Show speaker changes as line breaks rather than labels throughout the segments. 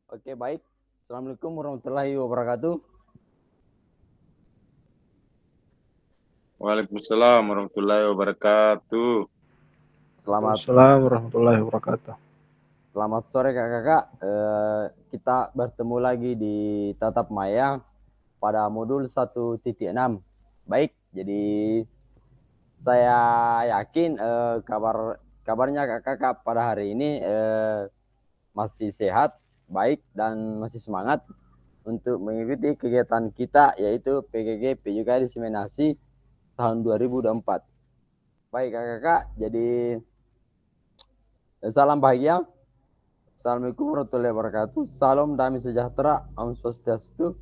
Oke, baik. Assalamualaikum warahmatullahi wabarakatuh.
Waalaikumsalam warahmatullahi wabarakatuh.
Selamat
Waalaikumsalam warahmatullahi wabarakatuh.
selamat sore kakak-kakak. Kita bertemu lagi di Tatap Maya pada modul 1.6. Baik, jadi saya yakin kabarnya kakak-kakak pada hari ini masih sehat, baik dan masih semangat untuk mengikuti kegiatan kita yaitu PGG PJK Diseminasi tahun 2024. Baik kakak-kakak, jadi salam bahagia. Assalamualaikum warahmatullahi wabarakatuh. Salam damai sejahtera, Om Swastiastu,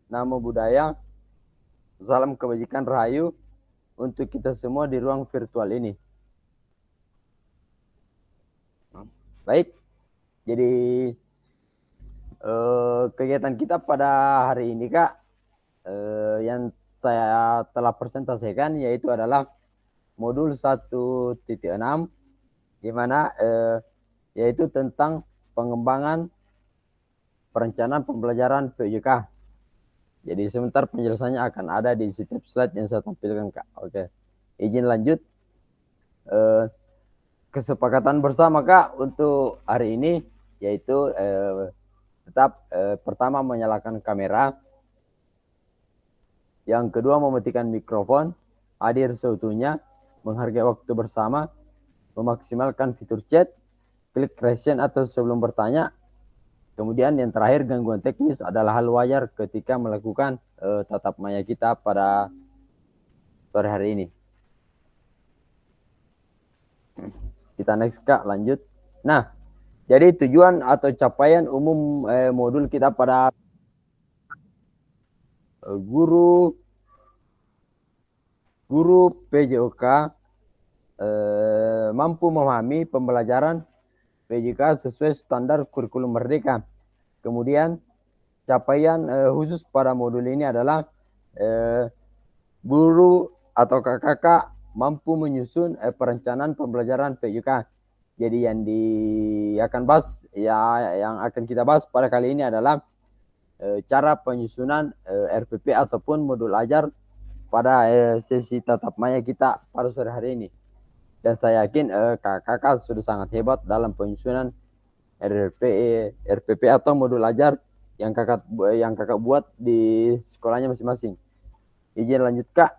Namo Buddhaya, salam kebajikan rahayu untuk kita semua di ruang virtual ini. Baik, jadi kegiatan kita pada hari ini Kak, yang saya telah presentasikan yaitu adalah modul 1.6, di mana yaitu tentang pengembangan perencanaan pembelajaran PJK. Jadi sebentar penjelasannya akan ada di setiap slide yang saya tampilkan Kak. Oke, izin lanjut. Kesepakatan bersama Kak untuk hari ini yaitu tetap pertama menyalakan kamera, yang kedua mematikan mikrofon, hadir seutuhnya, menghargai waktu bersama, memaksimalkan fitur chat, klik raise hand atau sebelum bertanya. Kemudian yang terakhir, gangguan teknis adalah hal wajar ketika melakukan tatap maya kita pada sore hari ini. Kita next Kak, lanjut. Nah, jadi tujuan atau capaian umum modul kita pada guru PJOK mampu memahami pembelajaran PJK sesuai standar kurikulum merdeka. Kemudian capaian khusus pada modul ini adalah guru atau kakak mampu menyusun perencanaan pembelajaran PJK. Jadi yang akan kita bahas pada kali ini adalah cara penyusunan RPP ataupun modul ajar pada sesi tatap maya kita pada sore hari ini. Dan saya yakin kakak sudah sangat hebat dalam penyusunan RPP atau modul ajar yang kakak buat di sekolahnya masing-masing. Izin lanjut Kak.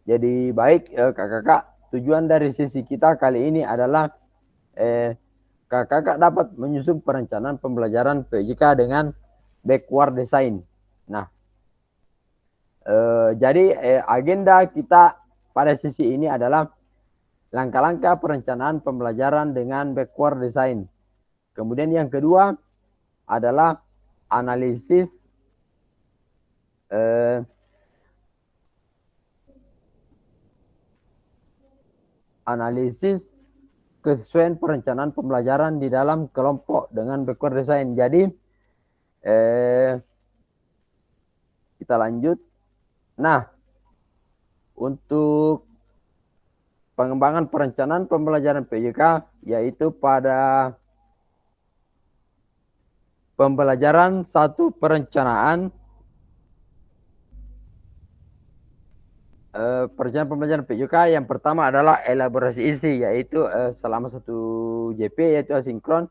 Jadi baik kakak, tujuan dari sesi kita kali ini adalah kakak dapat menyusun perencanaan pembelajaran PJK dengan backward design. Nah, jadi agenda kita pada sesi ini adalah langkah-langkah perencanaan pembelajaran dengan backward design. Kemudian yang kedua adalah analisis kesesuaian perencanaan pembelajaran di dalam kelompok dengan backward design. Jadi kita lanjut. Nah, untuk pengembangan perencanaan pembelajaran PJK yaitu pada pembelajaran satu perencanaan pembelajaran PJK yang pertama adalah elaborasi isi, yaitu selama 1 JP yaitu asinkron.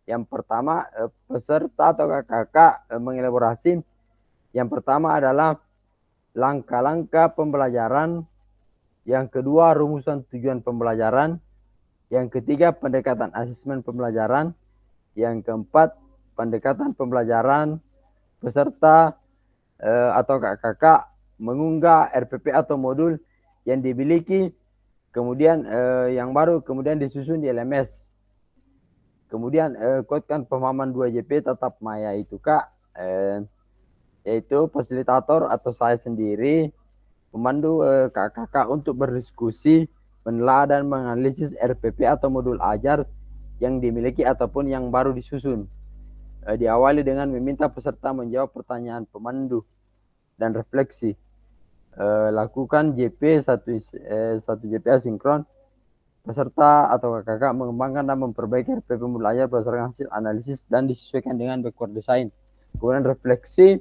Yang pertama peserta atau kakak mengelaborasi. Yang pertama adalah langkah-langkah pembelajaran, yang kedua rumusan tujuan pembelajaran, yang ketiga pendekatan asesmen pembelajaran, yang keempat pendekatan pembelajaran peserta atau kakak mengunggah RPP atau modul yang dimiliki, kemudian yang baru kemudian disusun di LMS. Kemudian kuatkan pemahaman 2 JP tatap maya itu Kak, yaitu fasilitator atau saya sendiri memandu kakak untuk berdiskusi, menelaah dan menganalisis RPP atau modul ajar yang dimiliki ataupun yang baru disusun. Diawali dengan meminta peserta menjawab pertanyaan pemandu dan refleksi. Lakukan JP 1 JP asinkron peserta atau kakak mengembangkan dan memperbaiki RPP modul ajar berdasarkan hasil analisis dan disesuaikan dengan backward design. Kemudian refleksi,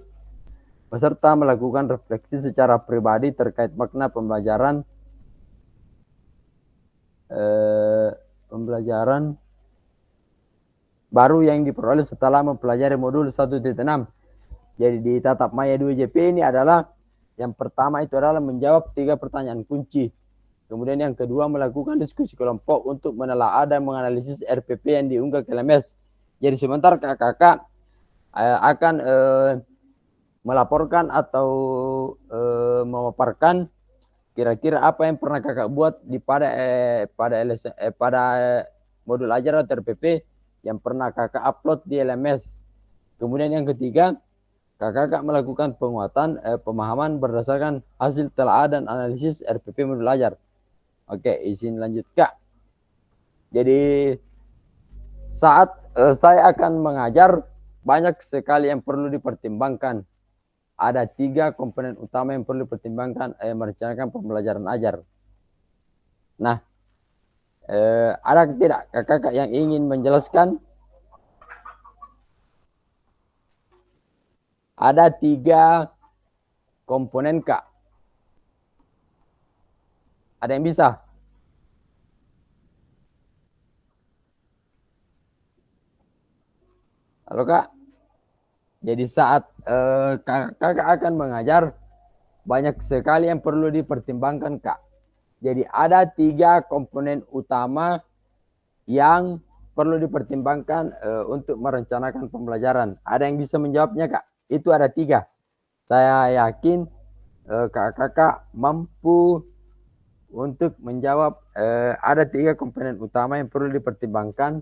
peserta melakukan refleksi secara pribadi terkait makna pembelajaran baru yang diperoleh setelah mempelajari modul 1.6. Jadi di tatap maya 2JP ini adalah yang pertama itu adalah menjawab 3 pertanyaan kunci. Kemudian yang kedua melakukan diskusi kelompok untuk menelaah dan menganalisis RPP yang diunggah ke LMS. Jadi sebentar kakak akan melaporkan atau memaparkan kira-kira apa yang pernah kakak buat di pada modul ajar atau RPP yang pernah kakak upload di LMS. Kemudian yang ketiga, kakak melakukan penguatan pemahaman berdasarkan hasil telaah dan analisis RPP modul ajar. Oke, izin lanjut kak. Jadi saat saya akan mengajar, banyak sekali yang perlu dipertimbangkan. Ada 3 komponen utama yang perlu dipertimbangkan merencanakan pembelajaran ajar. Nah, ada tidak kakak yang ingin menjelaskan? Ada 3 komponen kak. Ada yang bisa? Halo kak. Jadi saat kakak akan mengajar, banyak sekali yang perlu dipertimbangkan kak. Jadi ada 3 komponen utama yang perlu dipertimbangkan untuk merencanakan pembelajaran. Ada yang bisa menjawabnya kak? Itu ada 3. Saya yakin kakak mampu untuk menjawab. Ada 3 komponen utama yang perlu dipertimbangkan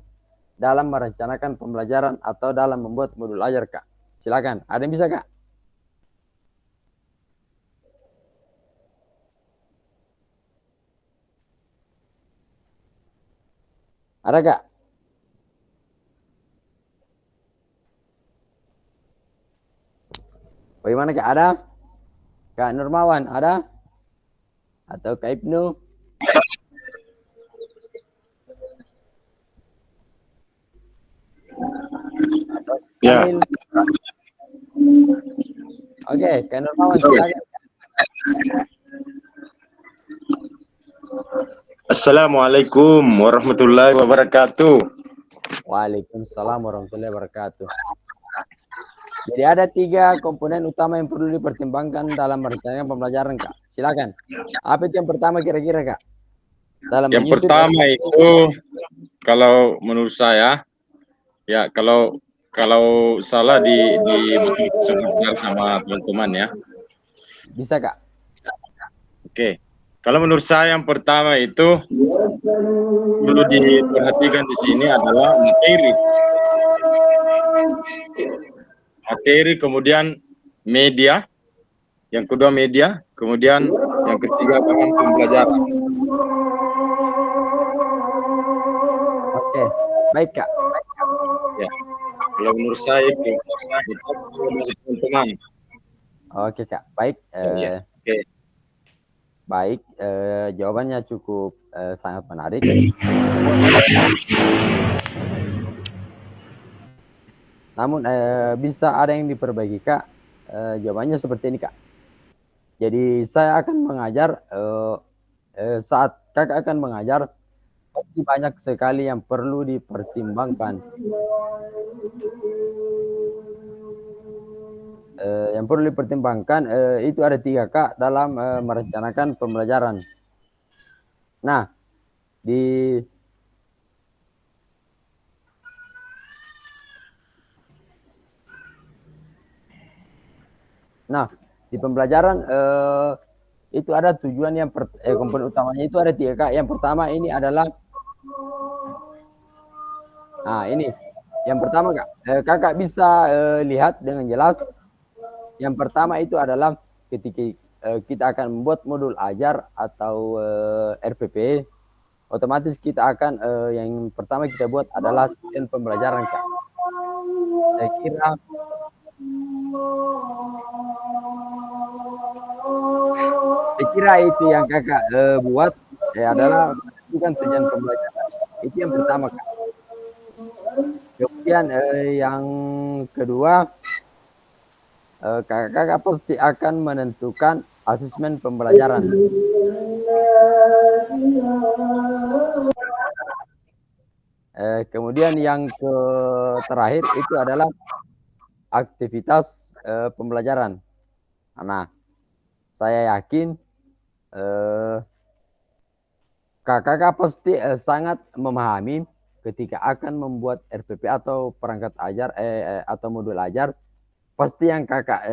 dalam merencanakan pembelajaran atau dalam membuat modul ajar kak. Silakan, ada yang bisa kak? Ada kak? Bagaimana kak? Ada? Kak Nurmawan ada? Atau Kak Ibnu? Atau
Ya.
Kamil? Oke, Kak Nurmawan silakan.
Assalamualaikum warahmatullahi wabarakatuh.
Waalaikumsalam warahmatullahi wabarakatuh. Jadi ada 3 komponen utama yang perlu dipertimbangkan dalam merencanakan pembelajaran kak. Silakan. Apa itu yang pertama kira-kira kak?
Yang pertama itu kalau menurut saya ya kalau salah sebentar sama teman-teman ya.
Bisa kak?
Oke. Kalau menurut saya yang pertama itu perlu diperhatikan di sini adalah materi, kemudian media, yang kedua media, kemudian yang ketiga bahan pembelajaran.
Oke, baik kak.
Ya, kalau menurut saya itu teman-teman.
Oke kak, baik.
Oke.
Baik, jawabannya cukup sangat menarik. Namun bisa ada yang diperbaiki kak. Jawabannya seperti ini kak. Jadi saya akan mengajar, saat kakak akan mengajar, pasti banyak sekali yang perlu dipertimbangkan. Yang perlu dipertimbangkan itu ada 3 kak dalam merencanakan pembelajaran. Nah, di pembelajaran itu ada tujuan yang komponen utamanya itu ada 3 kak. Yang pertama ini adalah ini yang pertama kak, kakak bisa lihat dengan jelas. Yang pertama itu adalah ketika kita akan membuat modul ajar atau RPP, otomatis kita akan yang pertama kita buat adalah tujuan pembelajaran kak. Saya kira itu yang kakak buat adalah menentukan tujuan pembelajaran. Itu yang pertama, Kak. Kemudian yang kedua, kakak pasti akan menentukan asesmen pembelajaran. Kemudian yang terakhir itu adalah aktivitas pembelajaran. Nah, saya yakin kakak pasti sangat memahami ketika akan membuat RPP atau perangkat ajar atau modul ajar. Pasti yang kakak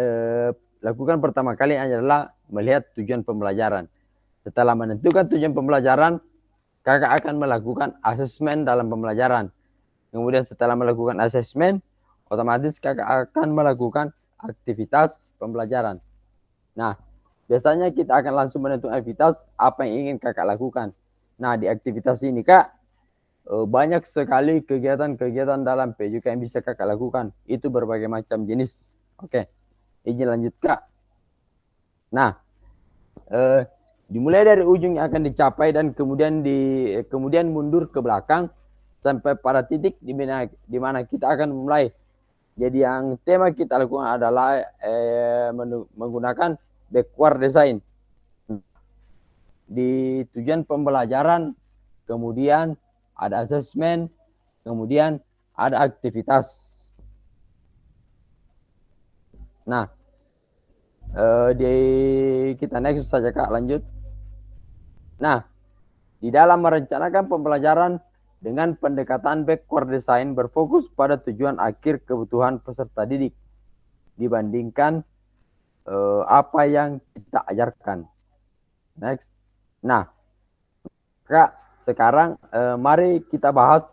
lakukan pertama kali adalah melihat tujuan pembelajaran. Setelah menentukan tujuan pembelajaran, kakak akan melakukan asesmen dalam pembelajaran. Kemudian setelah melakukan asesmen, otomatis kakak akan melakukan aktivitas pembelajaran. Nah, biasanya kita akan langsung menentukan aktivitas apa yang ingin kakak lakukan. Nah, di aktivitas ini, Kak, banyak sekali kegiatan-kegiatan dalam PJK yang bisa kakak lakukan. Itu berbagai macam jenis. Oke, izin lanjut, Kak. Nah, dimulai dari ujung yang akan dicapai dan kemudian mundur ke belakang sampai pada titik di mana kita akan memulai. Jadi yang tema kita lakukan adalah menggunakan backward design. Di tujuan pembelajaran, kemudian ada asesmen, kemudian ada aktivitas. Nah, kita next saja, Kak, lanjut. Nah, di dalam merencanakan pembelajaran dengan pendekatan backward design berfokus pada tujuan akhir kebutuhan peserta didik dibandingkan apa yang kita ajarkan. Next. Nah, Kak, sekarang mari kita bahas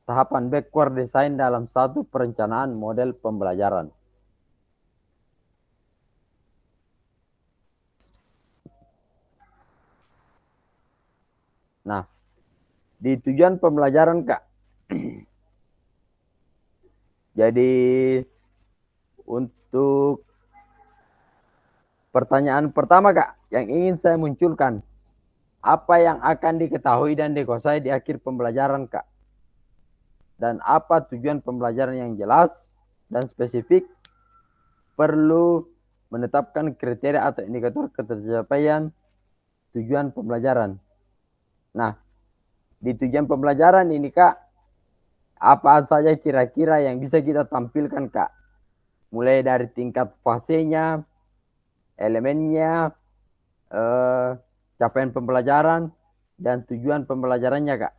tahapan backward design dalam satu perencanaan model pembelajaran. Nah, di tujuan pembelajaran, Kak. Jadi untuk pertanyaan pertama, Kak, yang ingin saya munculkan, apa yang akan diketahui dan dikuasai di akhir pembelajaran, Kak? Dan apa tujuan pembelajaran yang jelas dan spesifik? Perlu menetapkan kriteria atau indikator ketercapaian tujuan pembelajaran. Nah, di tujuan pembelajaran ini, Kak, apa saja kira-kira yang bisa kita tampilkan, Kak? Mulai dari tingkat fasenya, elemennya, capaian pembelajaran, dan tujuan pembelajarannya, Kak.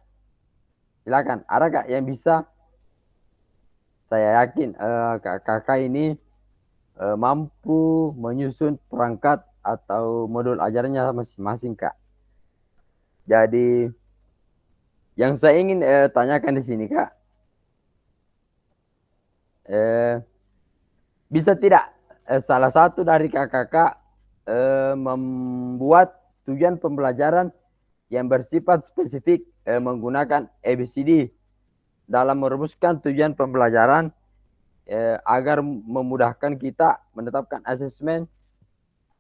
Silakan, ada, Kak, yang bisa? Saya yakin kakak ini mampu menyusun perangkat atau modul ajarnya masing-masing, Kak. Jadi yang saya ingin tanyakan di sini, Kak, bisa tidak salah satu dari kakak membuat tujuan pembelajaran yang bersifat spesifik menggunakan ABCD dalam merumuskan tujuan pembelajaran agar memudahkan kita menetapkan asesmen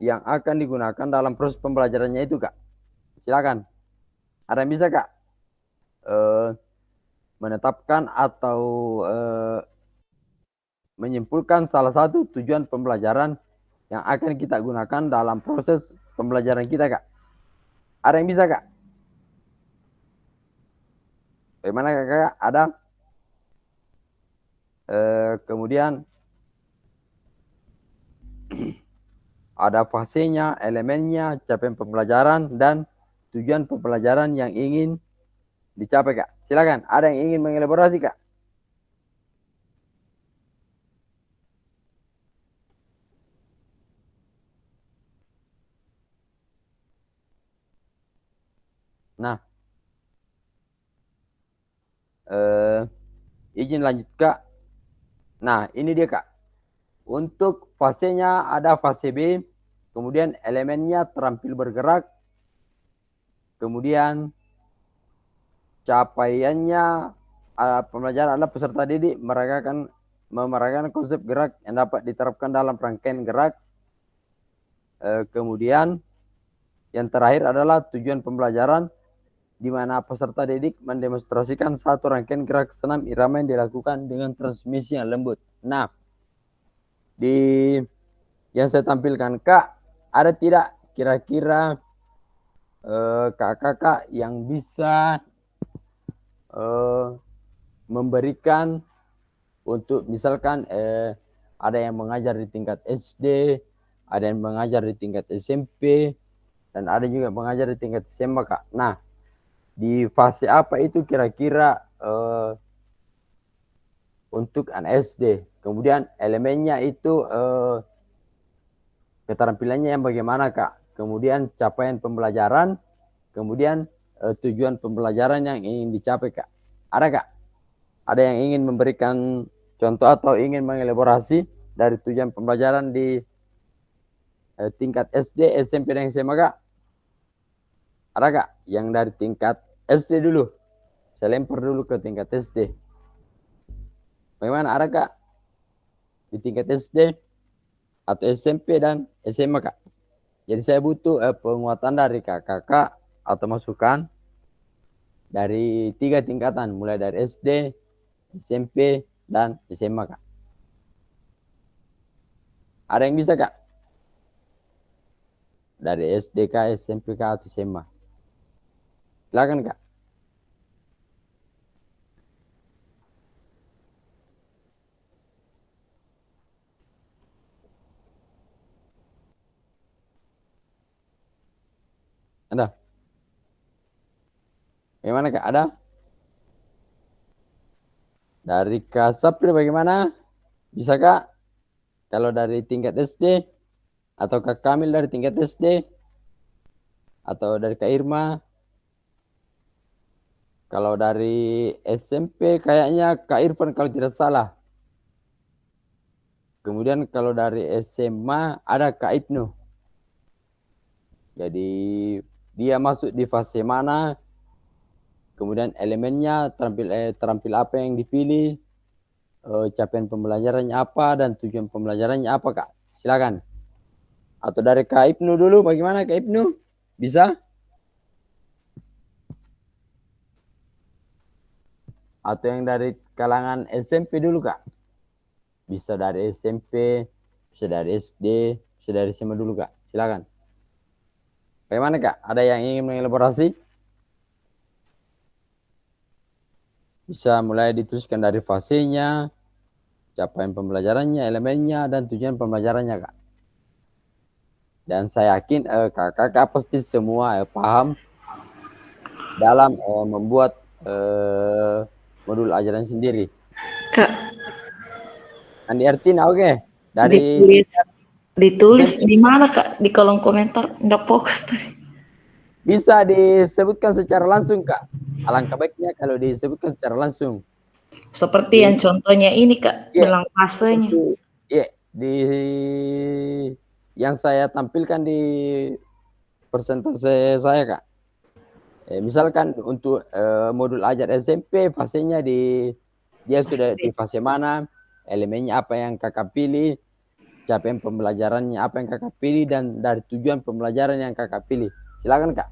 yang akan digunakan dalam proses pembelajarannya itu, Kak. Silakan. Ada yang bisa, Kak, menetapkan atau menyimpulkan salah satu tujuan pembelajaran yang akan kita gunakan dalam proses pembelajaran kita, Kak? Ada yang bisa, Kak? Bagaimana, Kak? Ada? Kemudian ada fasenya, elemennya, capaian pembelajaran, dan tujuan pembelajaran yang ingin dicapai, Kak. Silakan, ada yang ingin mengelaborasi, Kak? Nah, izin lanjut, Kak. Nah, ini dia, Kak. Untuk fasenya ada fase B, kemudian elemennya terampil bergerak, kemudian capaiannya pembelajaran adalah peserta didik memeragakan konsep gerak yang dapat diterapkan dalam rangkaian gerak. Kemudian yang terakhir adalah tujuan pembelajaran di mana peserta didik mendemonstrasikan satu rangkaian gerak senam irama yang dilakukan dengan transmisi yang lembut. Nah, di yang saya tampilkan, Kak, ada tidak kira-kira kakak-kakak yang bisa memberikan untuk misalkan ada yang mengajar di tingkat SD, ada yang mengajar di tingkat SMP, dan ada juga mengajar di tingkat SMA, Kak. Nah, di fase apa itu kira-kira untuk anak SD? Kemudian elemennya itu keterampilannya yang bagaimana, Kak? Kemudian capaian pembelajaran, kemudian tujuan pembelajaran yang ingin dicapai, Kak. Ada, Kak? Ada yang ingin memberikan contoh atau ingin mengelaborasi dari tujuan pembelajaran di tingkat SD, SMP, dan SMA, Kak? Ada, Kak? Yang dari tingkat SD dulu. Saya lempar dulu ke tingkat SD. Bagaimana, ada, Kak? Di tingkat SD atau SMP dan SMA, Kak? Jadi saya butuh penguatan dari kakak atau masukan dari 3 tingkatan, mulai dari SD, SMP, dan SMA, Kak. Ada yang bisa, Kak? Dari SD Kak, SMP Kak, atau SMA? Silakan, Kak. Ada? Bagaimana, Kak? Ada? Dari Kak Sapri bagaimana? Bisa, Kak? Kalau dari tingkat SD, atau Kak Kamil dari tingkat SD, atau dari Kak Irma? Kalau dari SMP kayaknya Kak Irfan kalau tidak salah. Kemudian kalau dari SMA ada Kak Ibnu. Jadi dia masuk di fase mana? Kemudian elemennya, terampil apa yang dipilih, capaian pembelajarannya apa, dan tujuan pembelajarannya apa, Kak? Silakan. Atau dari Kak Ibnu dulu, bagaimana Kak Ibnu? Bisa? Atau yang dari kalangan SMP dulu, Kak? Bisa dari SMP, bisa dari SD, bisa dari SMA dulu, Kak. Silakan. Bagaimana, Kak? Ada yang ingin mengelaborasi? Bisa mulai dituliskan dari fasenya, capaian pembelajarannya, elemennya, dan tujuan pembelajarannya, Kak. Dan saya yakin kakak pasti semua paham dalam membuat modul ajaran sendiri.
Kak,
Andi Artina, oke. Dari
ditulis di mana, Kak? Di kolom komentar. Nggak fokus tadi.
bisa disebutkan secara langsung, Kak. Alangkah baiknya kalau disebutkan secara langsung.
Seperti yang contohnya ini, Kak, bilang fasenya.
Iya, di yang saya tampilkan di persentase saya, Kak. Misalkan untuk modul ajar SMP, fasenya dia sudah di fase mana, elemennya apa yang kakak pilih, capaian pembelajarannya apa yang kakak pilih, dan dari tujuan pembelajaran yang kakak pilih. Silakan, Kak.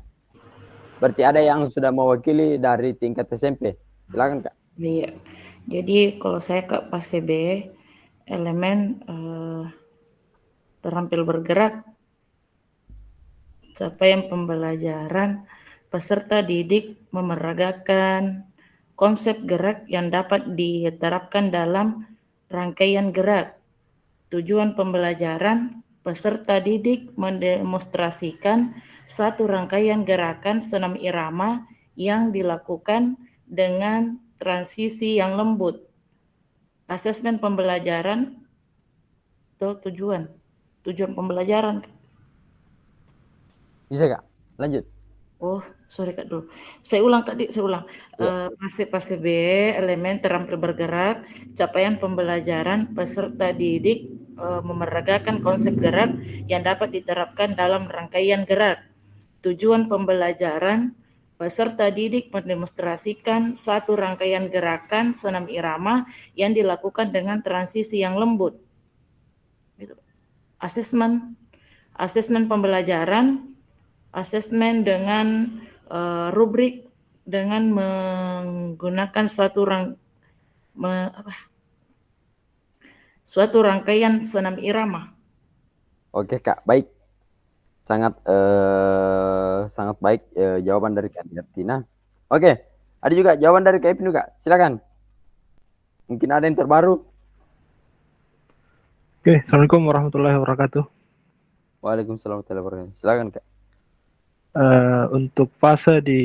Berarti ada yang sudah mewakili dari tingkat SMP. Silakan, Kak.
Iya. Jadi kalau saya, Kak, fase B, elemen terampil bergerak, capaian pembelajaran, peserta didik memeragakan konsep gerak yang dapat diterapkan dalam rangkaian gerak. Tujuan pembelajaran, peserta didik mendemonstrasikan satu rangkaian gerakan senam irama yang dilakukan dengan transisi yang lembut. Asesmen pembelajaran atau tujuan pembelajaran.
Bisa, Kak? Lanjut.
Oh, sorry, Kak, dulu. Saya ulang, Kak, saya ulang. Fase B, elemen terampil bergerak, capaian pembelajaran, peserta didik memeragakan konsep gerak yang dapat diterapkan dalam rangkaian gerak. Tujuan pembelajaran, peserta didik mendemonstrasikan satu rangkaian gerakan senam irama yang dilakukan dengan transisi yang lembut. Asesmen pembelajaran, asesmen dengan rubrik dengan menggunakan suatu rangkaian senam irama.
Oke Kak, baik. Sangat baik jawaban dari Kak Tina. Oke, ada juga jawaban dari Kak Ibnu Kak. Silakan. Mungkin ada yang terbaru.
Oke, Assalamualaikum warahmatullahi wabarakatuh.
Waalaikumsalam warahmatullahi wabarakatuh. Silakan Kak.
Untuk fase di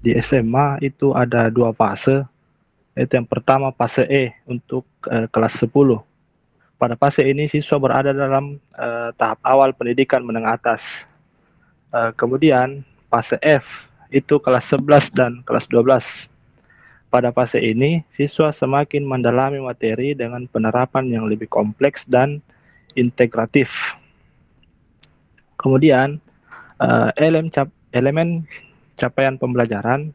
SMA itu ada 2 fase. Itu yang pertama fase E untuk kelas 10. Pada fase ini siswa berada dalam tahap awal pendidikan menengah atas. Kemudian fase F itu kelas 11 dan kelas 12. Pada fase ini, siswa semakin mendalami materi dengan penerapan yang lebih kompleks dan integratif. Kemudian, elemen capaian pembelajaran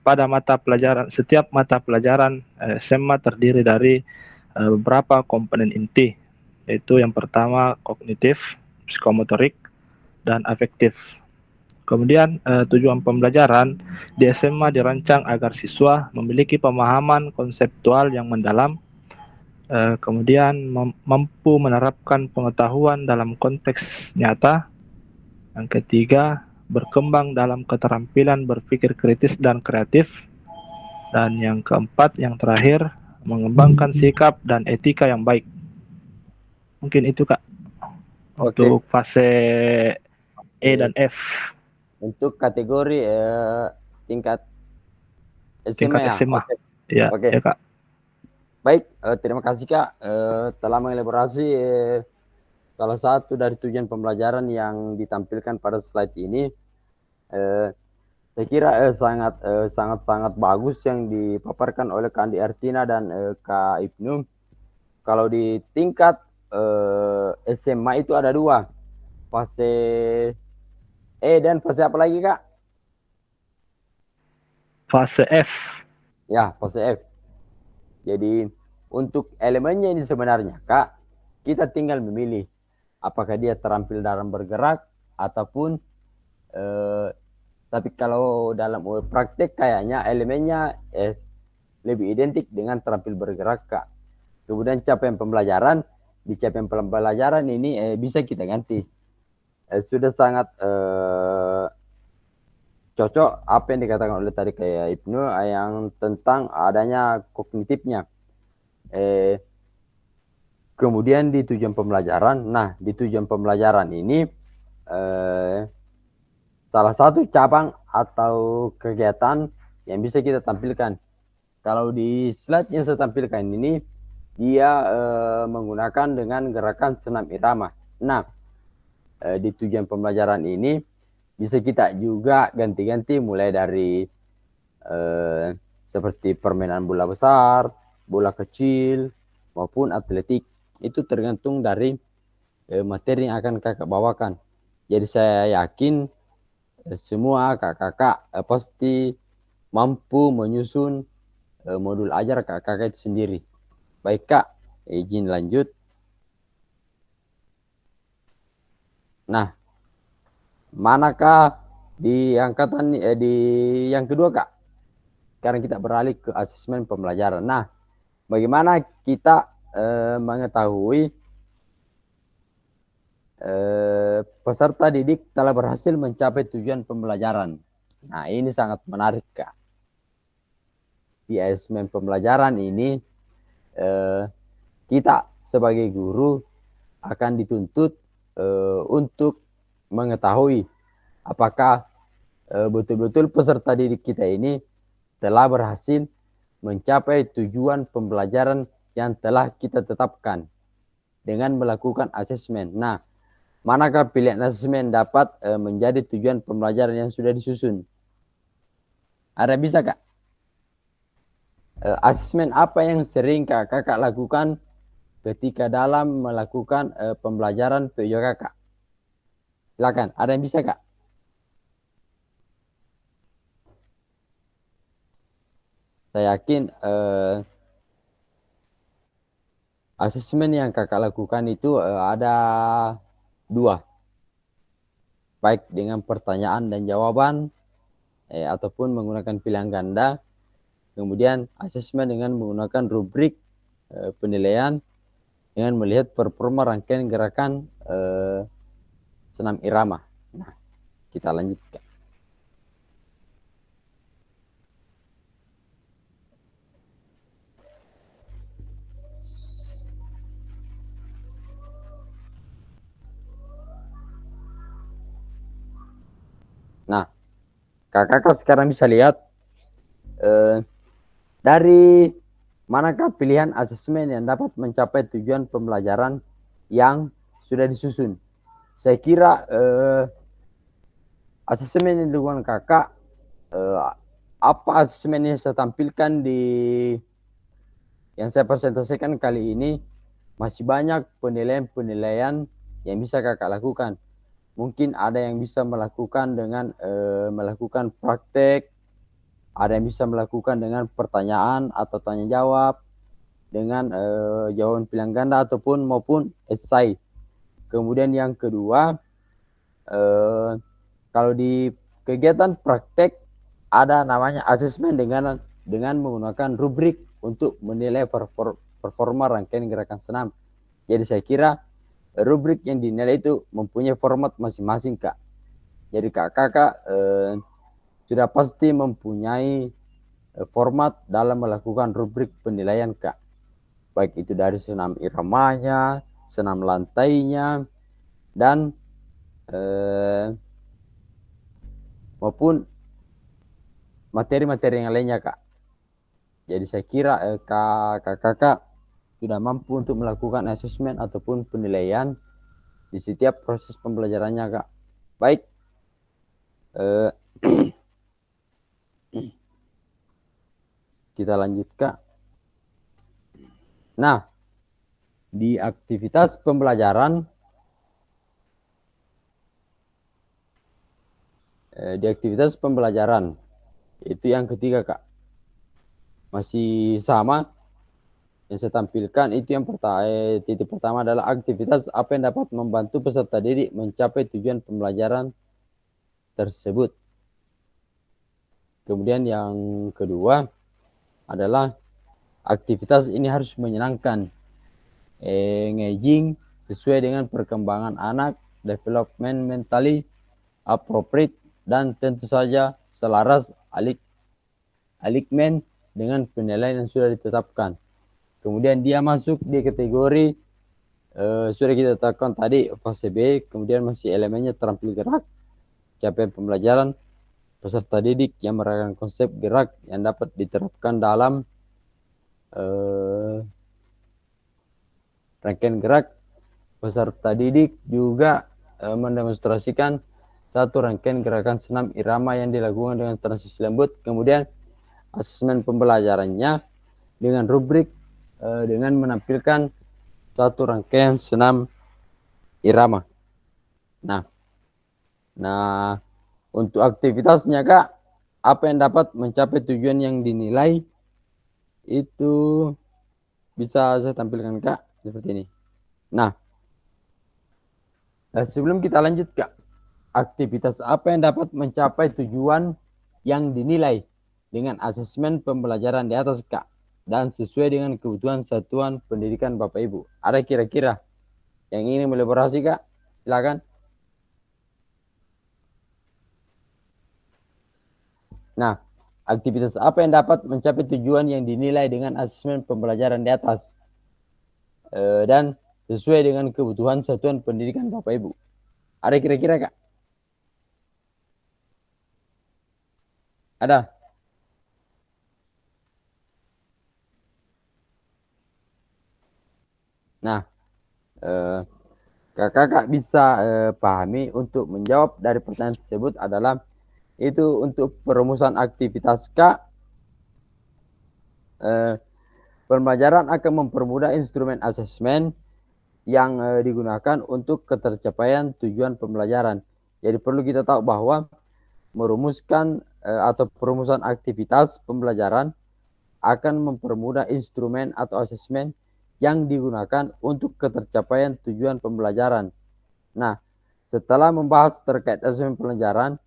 pada setiap mata pelajaran SMA terdiri dari beberapa komponen inti, yaitu yang pertama kognitif, psikomotorik, dan afektif. Kemudian tujuan pembelajaran di SMA dirancang agar siswa memiliki pemahaman konseptual yang mendalam, kemudian mampu menerapkan pengetahuan dalam konteks nyata. Yang ketiga, berkembang dalam keterampilan berpikir kritis dan kreatif. Dan yang keempat, yang terakhir, mengembangkan sikap dan etika yang baik. Mungkin itu Kak, untuk fase E dan F.
Untuk kategori tingkat SMA ya.
SMA. Ya,
Oke.
ya Kak.
Baik, terima kasih Kak telah mengelaborasi salah satu dari tujuan pembelajaran yang ditampilkan pada slide ini. Saya kira sangat bagus yang dipaparkan oleh Kak Andi Artina dan Kak Ibnu. Kalau di tingkat SMA itu ada 2, fase E dan fase apa lagi Kak?
Fase F.
Ya, fase F. Jadi untuk elemennya ini sebenarnya Kak, kita tinggal memilih apakah dia terampil dalam bergerak ataupun tapi kalau dalam praktek kayaknya elemennya lebih identik dengan terampil bergerak Kak. Kemudian capaian pembelajaran, di capaian pembelajaran ini bisa kita ganti. Sudah sangat cocok apa yang dikatakan oleh tadi kayak Ibnu yang tentang adanya kognitifnya. Kemudian di tujuan pembelajaran, nah di tujuan pembelajaran ini salah satu cabang atau kegiatan yang bisa kita tampilkan. Kalau di slide yang saya tampilkan ini, dia menggunakan dengan gerakan senam irama. Nah, di tujuan pembelajaran ini bisa kita juga ganti-ganti mulai dari seperti permainan bola besar, bola kecil, maupun atletik. Itu tergantung dari materi yang akan kakak bawakan. Jadi saya yakin semua kakak-kakak pasti mampu menyusun modul ajar kakak-kakak itu sendiri. Baik Kak, izin lanjut. Nah, manakah di angkatan di yang kedua Kak? Sekarang kita beralih ke asesmen pembelajaran. Nah, bagaimana kita mengetahui peserta didik telah berhasil mencapai tujuan pembelajaran? Nah, ini sangat menarik Kak. Di asesmen pembelajaran ini kita sebagai guru akan dituntut untuk mengetahui apakah betul-betul peserta didik kita ini telah berhasil mencapai tujuan pembelajaran yang telah kita tetapkan dengan melakukan asesmen. Nah, manakah pilihan asesmen dapat menjadi tujuan pembelajaran yang sudah disusun? Ada bisa Kak? Asesmen apa yang sering kakak lakukan ketika dalam melakukan pembelajaran PJOK Kak? Silakan, ada yang bisa Kak? Saya yakin asesmen yang kakak lakukan itu ada 2. baik dengan pertanyaan dan jawaban ataupun menggunakan pilihan ganda. Kemudian asesmen dengan menggunakan rubrik penilaian dengan melihat performa rangkaian gerakan senam irama. Nah, kita lanjutkan. Nah, kakak sekarang bisa lihat dari manakah pilihan asesmen yang dapat mencapai tujuan pembelajaran yang sudah disusun. Saya kira asesmen yang dilakukan kakak, apa asesmen yang saya tampilkan di yang saya presentasikan kali ini, masih banyak penilaian-penilaian yang bisa kakak lakukan. Mungkin ada yang bisa melakukan dengan melakukan praktek, ada yang bisa melakukan dengan pertanyaan atau tanya jawab, dengan jawaban pilihan ganda ataupun maupun esai. Kemudian yang kedua, kalau di kegiatan praktek ada namanya asesmen dengan menggunakan rubrik untuk menilai performa rangkaian gerakan senam. Jadi saya kira rubrik yang dinilai itu mempunyai format masing-masing, Kak. Jadi kakak sudah pasti mempunyai format dalam melakukan rubrik penilaian, Kak. Baik itu dari senam iramanya, senam lantainya, dan maupun materi-materi yang lainnya, Kak. Jadi saya kira kakak sudah mampu untuk melakukan asesmen ataupun penilaian di setiap proses pembelajarannya, Kak. Baik. Kita lanjut, Kak. Nah, di aktivitas pembelajaran itu yang ketiga, Kak. Masih sama yang saya tampilkan. Itu yang titik pertama adalah aktivitas apa yang dapat membantu peserta didik mencapai tujuan pembelajaran tersebut. Kemudian yang kedua adalah aktivitas ini harus menyenangkan, engaging, sesuai dengan perkembangan anak, development mentally appropriate, dan tentu saja selaras alignment dengan penilaian yang sudah ditetapkan. Kemudian dia masuk di kategori sudah kita tetapkan tadi fase B. Kemudian masih elemennya terampil gerak, capaian pembelajaran peserta didik yang merayakan konsep gerak yang dapat diterapkan dalam rangkaian gerak. Peserta didik juga mendemonstrasikan satu rangkaian gerakan senam irama yang dilakukan dengan transisi lembut. Kemudian asesmen pembelajarannya dengan rubrik dengan menampilkan satu rangkaian senam irama. Nah, untuk aktivitasnya, Kak, apa yang dapat mencapai tujuan yang dinilai itu bisa saya tampilkan, Kak, seperti ini. Nah, sebelum kita lanjut, Kak, aktivitas apa yang dapat mencapai tujuan yang dinilai dengan asesmen pembelajaran di atas, Kak, dan sesuai dengan kebutuhan satuan pendidikan Bapak Ibu? Ada kira-kira yang ingin melaborasi, Kak? Silakan. Nah, aktivitas apa yang dapat mencapai tujuan yang dinilai dengan asesmen pembelajaran di atas dan sesuai dengan kebutuhan satuan pendidikan Bapak Ibu? Ada kira-kira, Kak? Ada? Nah, kakak bisa pahami untuk menjawab dari pertanyaan tersebut adalah itu untuk perumusan aktivitas, Kak. Pembelajaran akan mempermudah instrumen asesmen yang digunakan untuk ketercapaian tujuan pembelajaran. Jadi perlu kita tahu bahwa merumuskan atau perumusan aktivitas pembelajaran akan mempermudah instrumen atau asesmen yang digunakan untuk ketercapaian tujuan pembelajaran. Nah, Setelah membahas terkait asesmen pelajaran,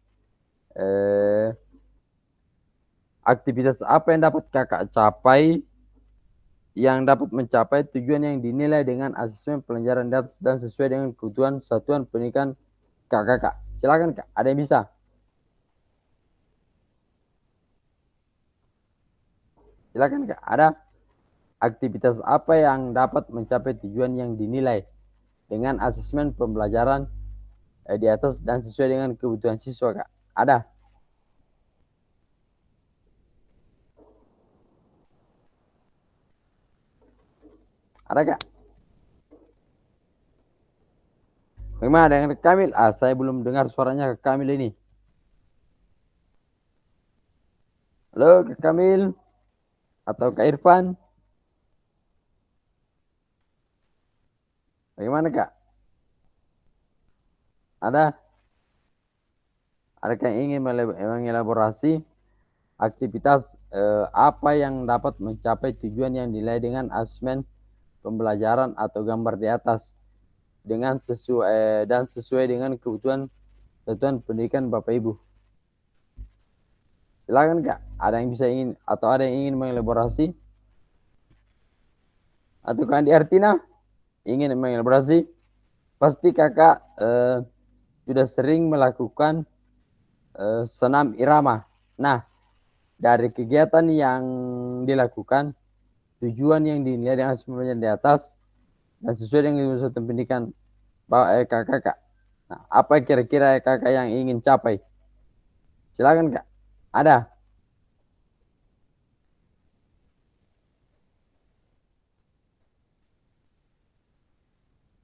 aktivitas apa yang dapat kakak capai yang dapat mencapai tujuan yang dinilai dengan asesmen pelajaran di atas dan sesuai dengan kebutuhan satuan pendidikan kakak. Silakan kak, ada yang bisa? Silakan kak, ada aktivitas apa yang dapat mencapai tujuan yang dinilai dengan asesmen pembelajaran di atas dan sesuai dengan kebutuhan siswa kak? Ada? Ada kak? Bagaimana dengan Kak Kamil? Saya belum dengar suaranya Kak Kamil ini. Halo Kak Kamil atau Kak Irfan? Bagaimana Kak? Ada? Adakah yang ingin mengelaborasi aktivitas apa yang dapat mencapai tujuan yang dinilai dengan asesmen pembelajaran atau gambar di atas dengan sesuai dengan kebutuhan satuan pendidikan Bapak Ibu? Silakan Kak, ada yang bisa ingin atau ada yang ingin mengelaborasi? Atau Kak Andi Artina ingin mengelaborasi? Pasti kakak sudah sering melakukan senam irama. Nah, dari kegiatan yang dilakukan, tujuan yang dinilai dengan sebelumnya di atas dan sesuai dengan satuan pendidikan kakak. Nah, apa kira-kira kakak yang ingin capai? Silakan kak. Ada?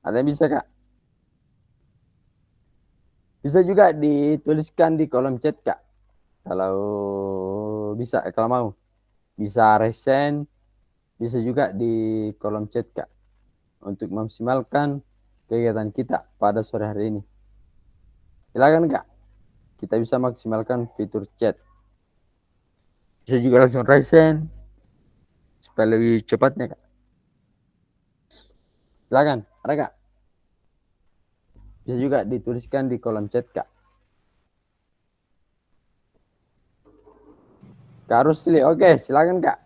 Ada yang bisa kak? Bisa juga dituliskan di kolom chat kak. Kalau bisa, kalau mau. Bisa resend, bisa juga di kolom chat kak. Untuk memaksimalkan kegiatan kita pada sore hari ini. Silakan kak. Kita bisa maksimalkan fitur chat. Bisa juga langsung resend supaya lebih cepatnya kak. Silakan, ada kak? Bisa juga dituliskan di kolom chat kak. Kak Rusli, oke, silakan kak.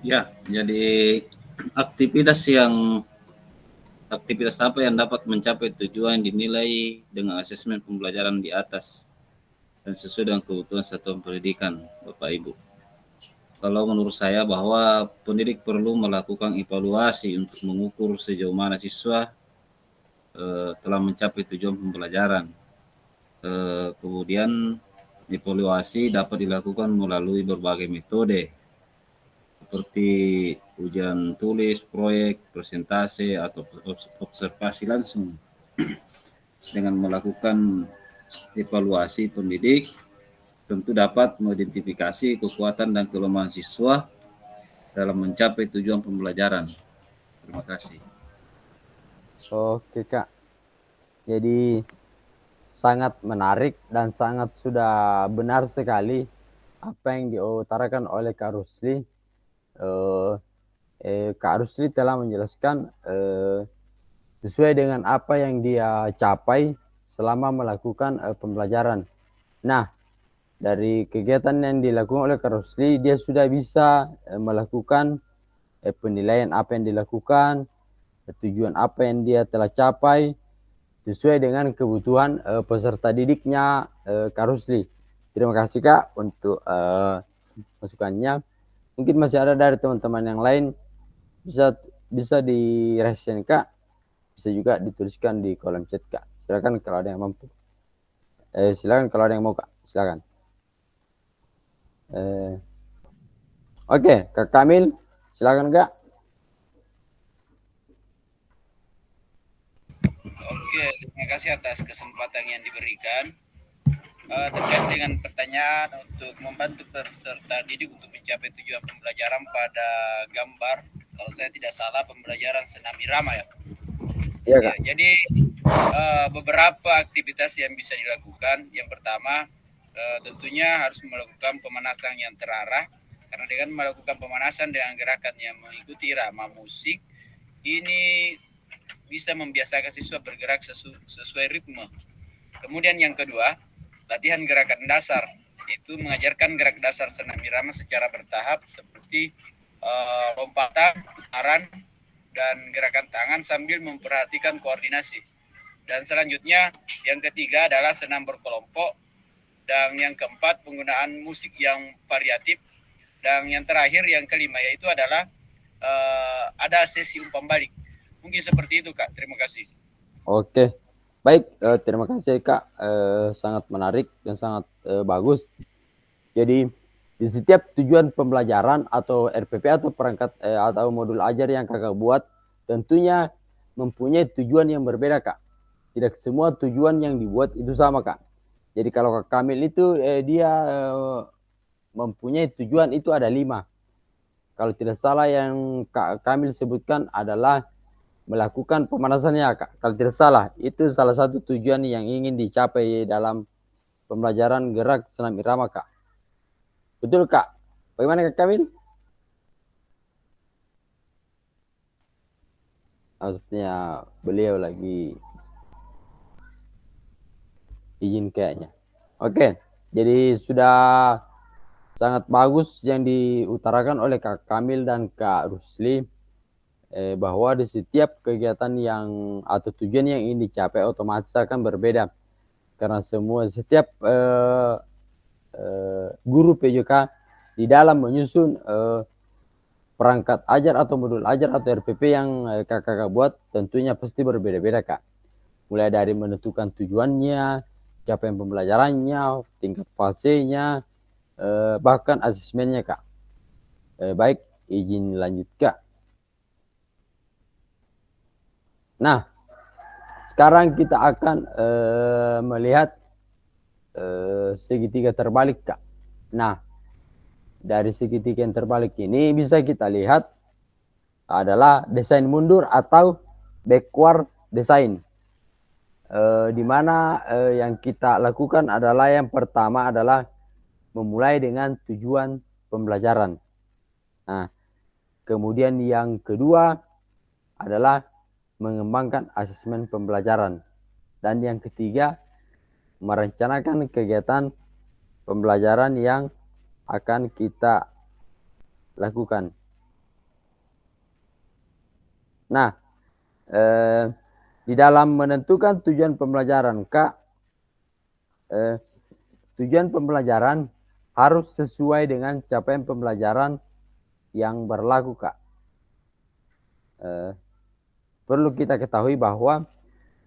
Ya, jadi aktivitas apa yang dapat mencapai tujuan dinilai dengan asesmen pembelajaran di atas dan sesuai dengan kebutuhan satuan pendidikan Bapak Ibu. Kalau menurut saya bahwa pendidik perlu melakukan evaluasi untuk mengukur sejauh mana siswa telah mencapai tujuan pembelajaran. Kemudian evaluasi dapat dilakukan melalui berbagai metode seperti ujian tulis, proyek, presentasi, atau observasi langsung. Dengan melakukan evaluasi pendidik, tentu dapat mengidentifikasi kekuatan dan kelemahan siswa dalam mencapai tujuan pembelajaran. Terima kasih.
Oke kak. Jadi sangat menarik dan sangat sudah benar sekali apa yang diutarakan oleh Kak Rusli. Kak Rusli telah menjelaskan sesuai dengan apa yang dia capai selama melakukan pembelajaran. Nah, dari kegiatan yang dilakukan oleh Kak Rusli, dia sudah bisa melakukan penilaian apa yang dilakukan, tujuan apa yang dia telah capai, sesuai dengan kebutuhan peserta didiknya Kak Rusli. Terima kasih Kak untuk masukannya. Mungkin masih ada dari teman-teman yang lain, bisa diresen Kak, bisa juga dituliskan di kolom chat Kak. Silakan kalau ada yang mampu. Silakan kalau ada yang mau Kak, silakan. Oke, Kak Kamil, silakan Kak.
Oke, terima kasih atas kesempatan yang diberikan. Terkait dengan pertanyaan untuk membantu peserta didik untuk mencapai tujuan pembelajaran pada gambar, kalau saya tidak salah pembelajaran senam irama ya.
Iya Kak.
Ya, jadi beberapa aktivitas yang bisa dilakukan. Yang pertama, tentunya harus melakukan pemanasan yang terarah, karena dengan melakukan pemanasan dengan gerakan yang mengikuti irama musik, ini bisa membiasakan siswa bergerak sesuai ritme. Kemudian yang kedua, latihan gerakan dasar, yaitu mengajarkan gerak dasar senam irama secara bertahap seperti lompatan, putaran, dan gerakan tangan sambil memperhatikan koordinasi. Dan selanjutnya yang ketiga adalah senam berkelompok, dan yang keempat penggunaan musik yang variatif, dan yang terakhir yang kelima yaitu adalah ada sesi umpan balik. Mungkin seperti itu Kak, terima kasih.
Oke, baik, terima kasih Kak, sangat menarik dan sangat bagus. Jadi di setiap tujuan pembelajaran atau RPP atau perangkat atau modul ajar yang kakak buat tentunya mempunyai tujuan yang berbeda Kak. Tidak semua tujuan yang dibuat itu sama Kak. Jadi kalau Kak Kamil itu dia mempunyai tujuan itu ada 5. Kalau tidak salah yang Kak Kamil sebutkan adalah melakukan pemanasannya Kak. Kalau tidak salah itu salah satu tujuan yang ingin dicapai dalam pembelajaran gerak senam irama Kak. Betul Kak? Bagaimana Kak Kamil? Maksudnya beliau lagi izin kayaknya. Oke, jadi sudah sangat bagus yang diutarakan oleh Kak Kamil dan Kak Rusli bahwa di setiap kegiatan yang atau tujuan yang ingin dicapai otomatis akan berbeda karena setiap guru PJK di dalam menyusun perangkat ajar atau modul ajar atau RPP yang kakak buat tentunya pasti berbeda-beda Kak. Mulai dari menentukan tujuannya, capaian pembelajarannya, tingkat fasenya, bahkan asesmennya Kak. Baik, izin lanjut Kak. Nah, sekarang kita akan melihat segitiga terbalik Kak. Nah, dari segitiga yang terbalik ini bisa kita lihat adalah desain mundur atau backward design. Di mana yang kita lakukan adalah yang pertama adalah memulai dengan tujuan pembelajaran. Nah, kemudian yang kedua adalah mengembangkan asesmen pembelajaran. Dan yang ketiga, merencanakan kegiatan pembelajaran yang akan kita lakukan. Nah, di dalam menentukan tujuan pembelajaran Kak, tujuan pembelajaran harus sesuai dengan capaian pembelajaran yang berlaku Kak. Perlu kita ketahui bahwa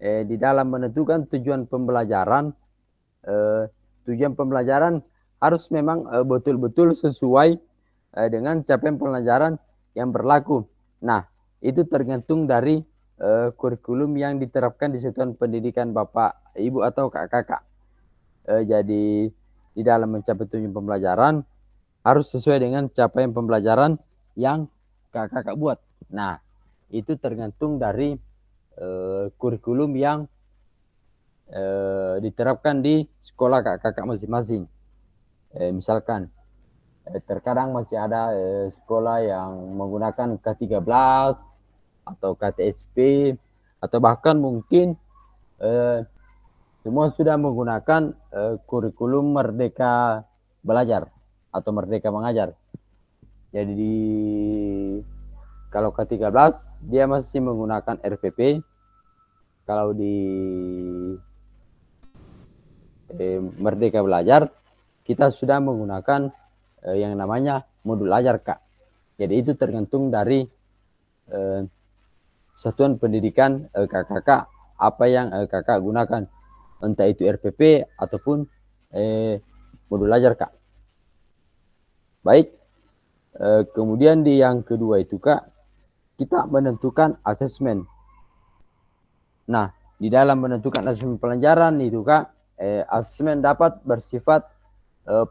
di dalam menentukan tujuan pembelajaran harus memang betul-betul sesuai dengan capaian pembelajaran yang berlaku. Nah, itu tergantung dari kurikulum yang diterapkan di satuan pendidikan Bapak, Ibu atau kakak. Jadi di dalam mencapai tujuan pembelajaran harus sesuai dengan capaian pembelajaran yang kakak buat. Nah, itu tergantung dari kurikulum yang diterapkan di sekolah kakak masing-masing. Misalkan terkadang masih ada sekolah yang menggunakan K13 atau KTSP atau bahkan mungkin semua sudah menggunakan kurikulum Merdeka Belajar atau Merdeka Mengajar. Jadi kalau K13 dia masih menggunakan RPP. Kalau di Merdeka Belajar kita sudah menggunakan yang namanya modul ajar Kak. Jadi itu tergantung dari satuan pendidikan kakak apa yang kakak gunakan, entah itu RPP ataupun modul ajar Kak. Baik, kemudian di yang kedua itu Kak, kita menentukan asesmen. Nah, di dalam menentukan asesmen pelajaran itu Kak, asesmen dapat bersifat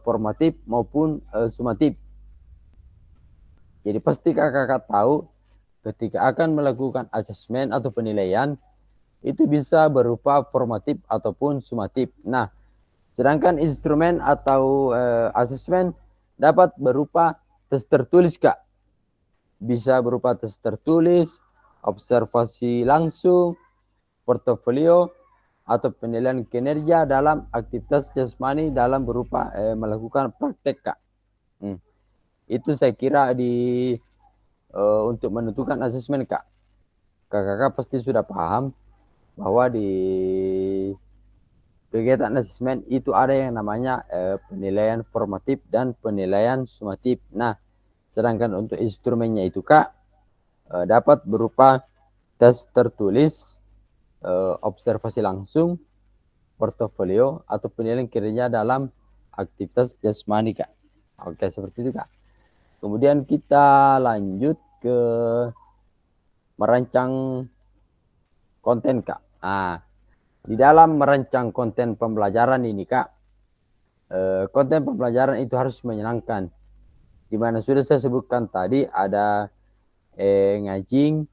formatif maupun sumatif. Jadi pasti kakak tahu ketika akan melakukan asesmen atau penilaian itu bisa berupa formatif ataupun sumatif. Nah, sedangkan instrumen atau asesmen dapat berupa tes tertulis Kak. Bisa berupa tes tertulis observasi langsung, portofolio, atau penilaian kinerja dalam aktivitas jasmani dalam berupa melakukan praktek, Kak. Itu saya kira untuk menentukan asesmen, Kak. Kakak pasti sudah paham bahwa di kegiatan asesmen itu ada yang namanya penilaian formatif dan penilaian sumatif. Nah, sedangkan untuk instrumennya itu, Kak, dapat berupa tes tertulis, observasi langsung, portofolio, atau penilaian kinerja dalam aktivitas jasmani, Kak. Oke, seperti itu, Kak. Kemudian kita lanjut ke merancang konten, Kak. Nah, di dalam merancang konten pembelajaran ini, Kak, konten pembelajaran itu harus menyenangkan. Di mana sudah saya sebutkan tadi ada ngajing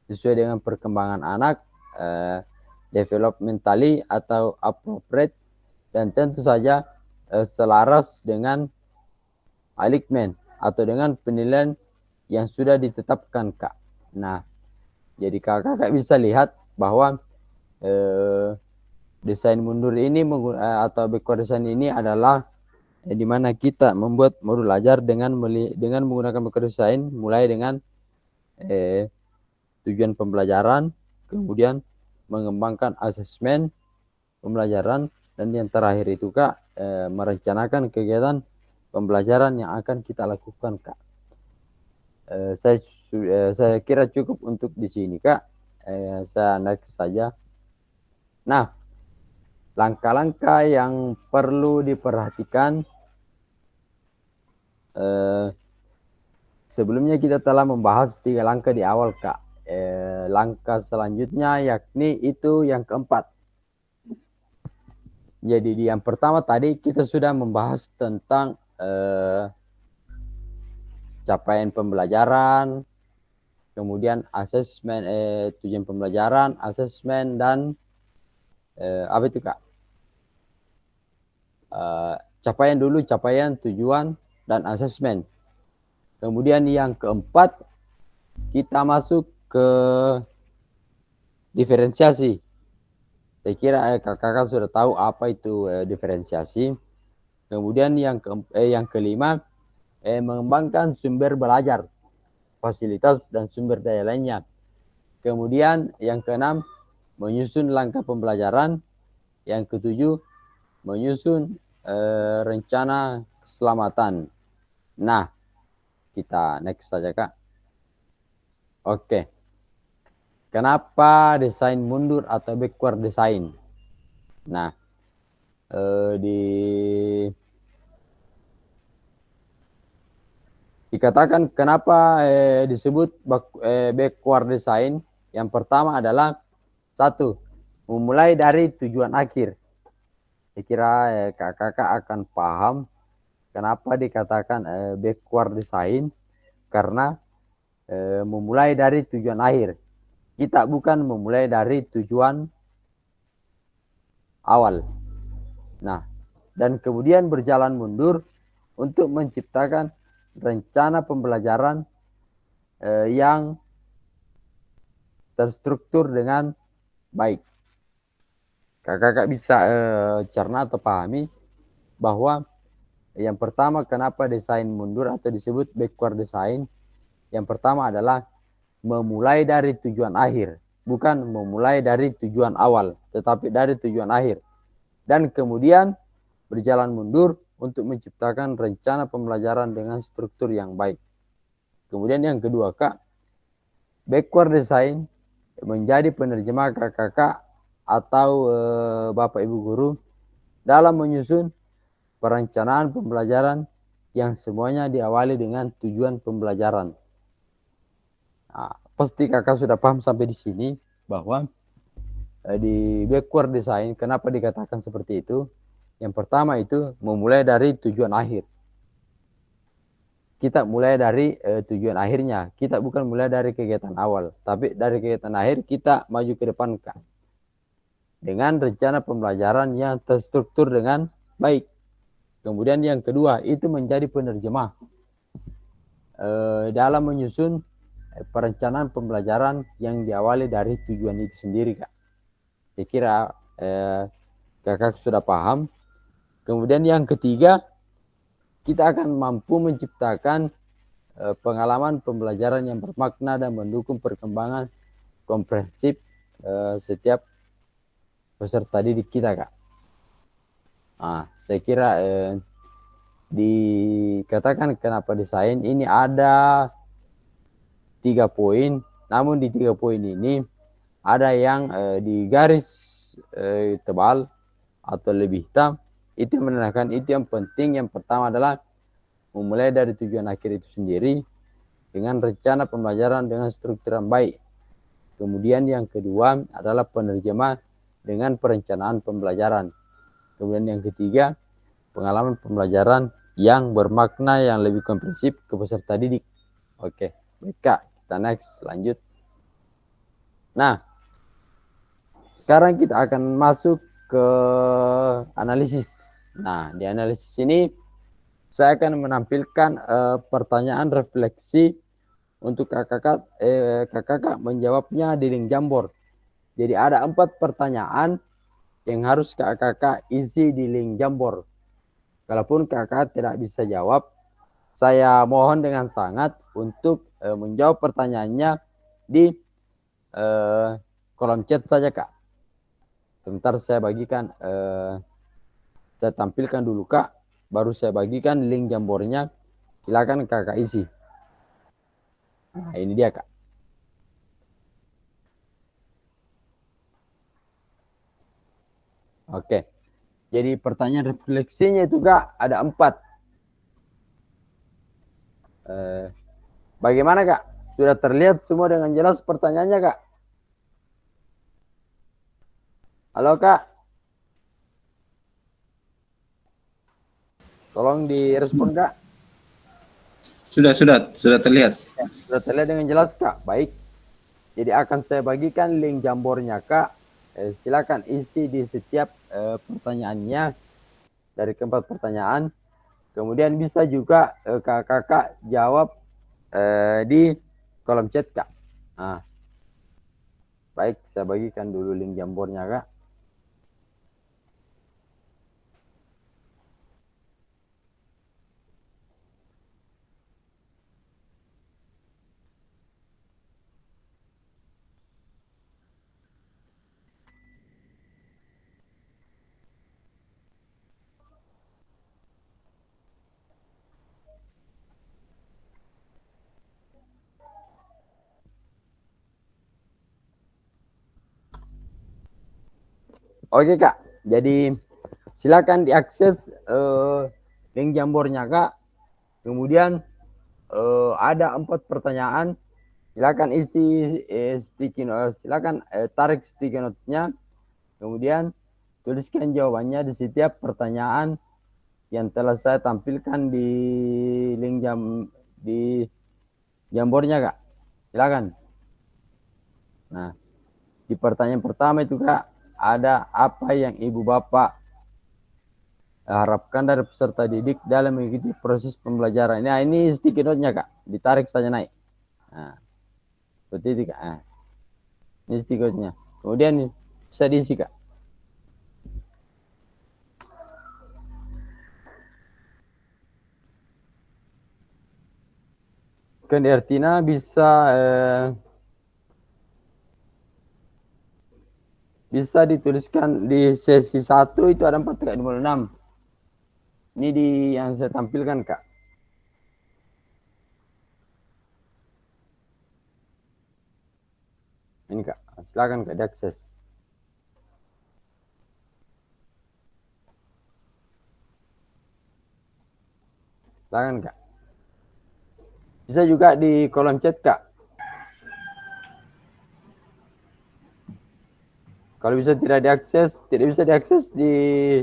sesuai dengan perkembangan anak, developmentally atau appropriate, dan tentu saja selaras dengan alignment atau dengan penilaian yang sudah ditetapkan, Kak. Nah, jadi kakak bisa lihat bahwa desain mundur ini atau backward design ini adalah di mana kita membuat modul belajar dengan menggunakan backward design, mulai dengan tujuan pembelajaran, kemudian mengembangkan asesmen pembelajaran, dan yang terakhir itu, Kak, merencanakan kegiatan pembelajaran yang akan kita lakukan, Kak. Saya kira cukup untuk di sini, Kak. Saya next saja. Nah, langkah-langkah yang perlu diperhatikan. Sebelumnya kita telah membahas 3 langkah di awal, Kak. Langkah selanjutnya yakni itu yang keempat. Jadi di yang pertama tadi kita sudah membahas tentang capaian pembelajaran, kemudian asesmen, tujuan pembelajaran, asesmen, dan apa itu, Kak? Capaian dulu, capaian, tujuan, dan asesmen. Kemudian yang keempat, kita masuk ke diferensiasi. Saya kira kakak sudah tahu apa itu diferensiasi. Kemudian yang kelima, mengembangkan sumber belajar, fasilitas, dan sumber daya lainnya. Kemudian yang keenam, menyusun langkah pembelajaran. Yang ketujuh, menyusun rencana keselamatan. Nah, kita next saja, Kak. Oke. Kenapa desain mundur atau backward design? Nah, dikatakan kenapa disebut backward design. Yang pertama adalah satu, memulai dari tujuan akhir. Saya kira kakak akan paham kenapa dikatakan backward design, karena memulai dari tujuan akhir. Kita bukan memulai dari tujuan awal. Nah, dan kemudian berjalan mundur untuk menciptakan rencana pembelajaran yang terstruktur dengan baik. Kakak bisa cerna atau pahami bahwa yang pertama kenapa desain mundur atau disebut backward design. Yang pertama adalah memulai dari tujuan akhir, bukan memulai dari tujuan awal, tetapi dari tujuan akhir. Dan kemudian berjalan mundur untuk menciptakan rencana pembelajaran dengan struktur yang baik. Kemudian yang kedua, Kak, backward design menjadi penerjemah kakak atau Bapak Ibu guru dalam menyusun perencanaan pembelajaran yang semuanya diawali dengan tujuan pembelajaran. Nah, pasti kakak sudah paham sampai di sini bahwa di backward design kenapa dikatakan seperti itu. Yang pertama itu memulai dari tujuan akhir. Kita mulai dari tujuan akhirnya. Kita bukan mulai dari kegiatan awal, tapi dari kegiatan akhir kita maju ke depan, Kak, dengan rencana pembelajaran yang terstruktur dengan baik. Kemudian yang kedua itu menjadi penerjemah dalam menyusun perencanaan pembelajaran yang diawali dari tujuan itu sendiri, Kak. Saya kira kakak sudah paham. Kemudian yang ketiga, kita akan mampu menciptakan pengalaman pembelajaran yang bermakna dan mendukung perkembangan komprehensif setiap peserta didik kita, Kak. Saya kira dikatakan kenapa desain ini ada 3 poin, namun di 3 poin ini ada yang di garis tebal atau lebih hitam. Itu menandakan itu yang penting. Yang pertama adalah memulai dari tujuan akhir itu sendiri dengan rencana pembelajaran dengan struktur yang baik. Kemudian yang kedua adalah penerjemah dengan perencanaan pembelajaran. Kemudian yang ketiga, pengalaman pembelajaran yang bermakna yang lebih komprehensif ke peserta didik. Oke, baik Kak, kita next, lanjut. Nah, sekarang kita akan masuk ke analisis. Nah, di analisis ini saya akan menampilkan pertanyaan refleksi untuk kakak menjawabnya di link Jamboard. Jadi ada 4 pertanyaan yang harus kakak isi di link Jamboard. Kalaupun kakak tidak bisa jawab, saya mohon dengan sangat untuk menjawab pertanyaannya di kolom chat saja, Kak. Sebentar saya bagikan, saya tampilkan dulu, Kak. Baru saya bagikan link Jamboardnya. Silakan kakak isi. Nah, ini dia, Kak. Oke. Jadi pertanyaan refleksinya itu, Kak, ada 4. Bagaimana, Kak? Sudah terlihat semua dengan jelas pertanyaannya, Kak? Halo, Kak. Tolong direspon, Kak.
Sudah terlihat.
Sudah terlihat dengan jelas, Kak. Baik. Jadi akan saya bagikan link Jamboardnya, Kak. Silakan isi di setiap pertanyaannya dari keempat pertanyaan. Kemudian bisa juga kakak jawab di kolom chat, Kak. Nah, baik, saya bagikan dulu link Jamboardnya, Kak. Oke, Kak. Jadi silakan diakses link Jamboardnya, Kak. Kemudian ada 4 pertanyaan. Silakan isi sticky note. Silakan tarik sticky note-nya. Kemudian tuliskan jawabannya di setiap pertanyaan yang telah saya tampilkan di link di Jamboardnya, Kak. Silakan. Nah, di pertanyaan pertama itu, Kak, ada apa yang Ibu Bapak harapkan dari peserta didik dalam mengikuti proses pembelajaran. Nah, ini sticky note-nya, Kak. Ditarik saja naik. Nah, seperti itu, Kak. Nah, ini sticky note-nya. Kemudian bisa diisi, Kak. Artina bisa dituliskan di sesi 1 itu ada 4-6. Ini di yang saya tampilkan, Kak. Ini, Kak. Silakan, Kak, diakses. Silakan, Kak. Bisa juga di kolom chat, Kak. Kalau bisa tidak bisa diakses di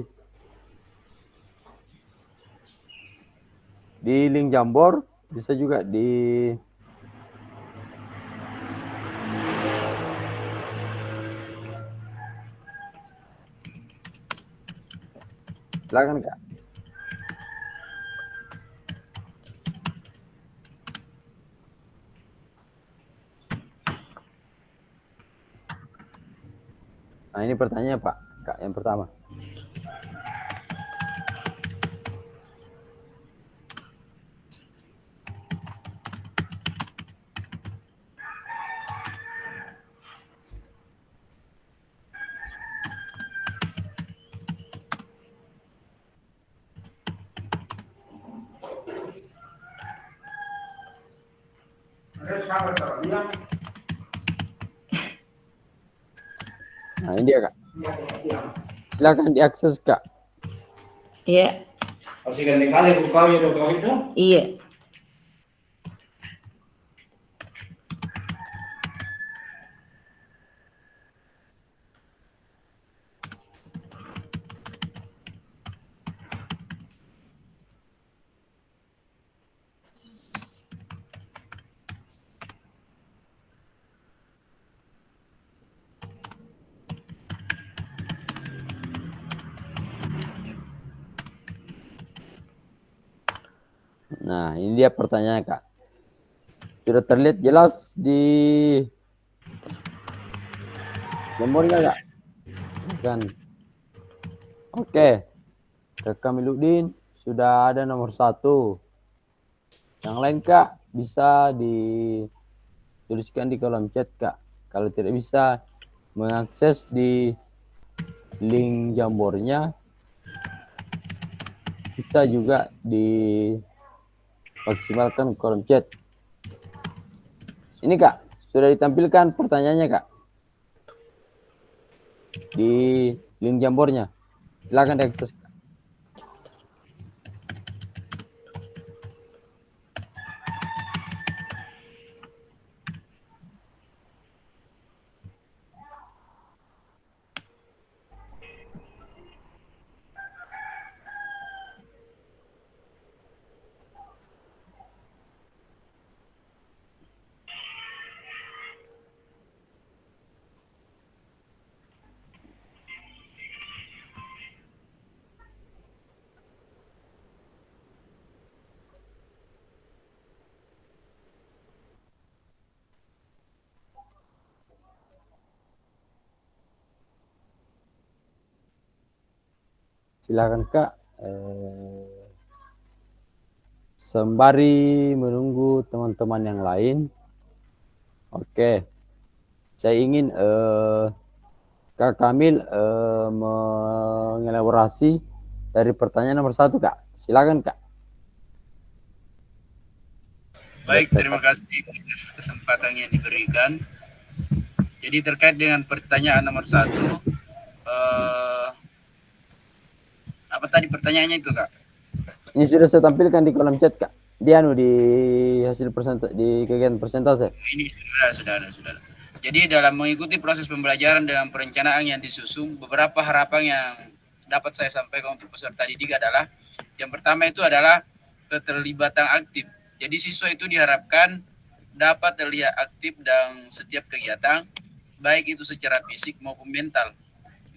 link Jamboard, bisa juga di silakan, Kak. Nah, ini pertanyaannya Pak, Kak, yang pertama. Nah, ini dia Kak. Silakan diakses Kak.
Iya. Iya.
Nah, ini dia pertanyaannya Kak. Sudah terlihat jelas di nomornya Kak? Kan. Oke. Kak Kamiluddin sudah ada nomor 1. Yang lain Kak bisa dituliskan di kolom chat Kak. Kalau tidak bisa mengakses di link Jambornya, bisa juga dimaksimalkan kolom chat. Ini Kak, sudah ditampilkan pertanyaannya Kak di link Jambornya. Silakan diakses. Silakan Kak. Sembari menunggu teman-teman yang lain. Oke. Saya ingin Kak Kamil mengelaborasi dari pertanyaan nomor 1 Kak. Silakan Kak.
Baik, terima kasih atas kesempatan yang diberikan. Jadi terkait dengan pertanyaan nomor 1, apa tadi pertanyaannya itu Kak?
Ini sudah saya tampilkan di kolom chat Kak. Di hasil di kegiatan persentase.
Ini sudah. Jadi dalam mengikuti proses pembelajaran dengan perencanaan yang disusun, beberapa harapan yang dapat saya sampaikan untuk peserta didik adalah, yang pertama itu adalah keterlibatan aktif. Jadi siswa itu diharapkan dapat terlihat aktif dalam setiap kegiatan, baik itu secara fisik maupun mental,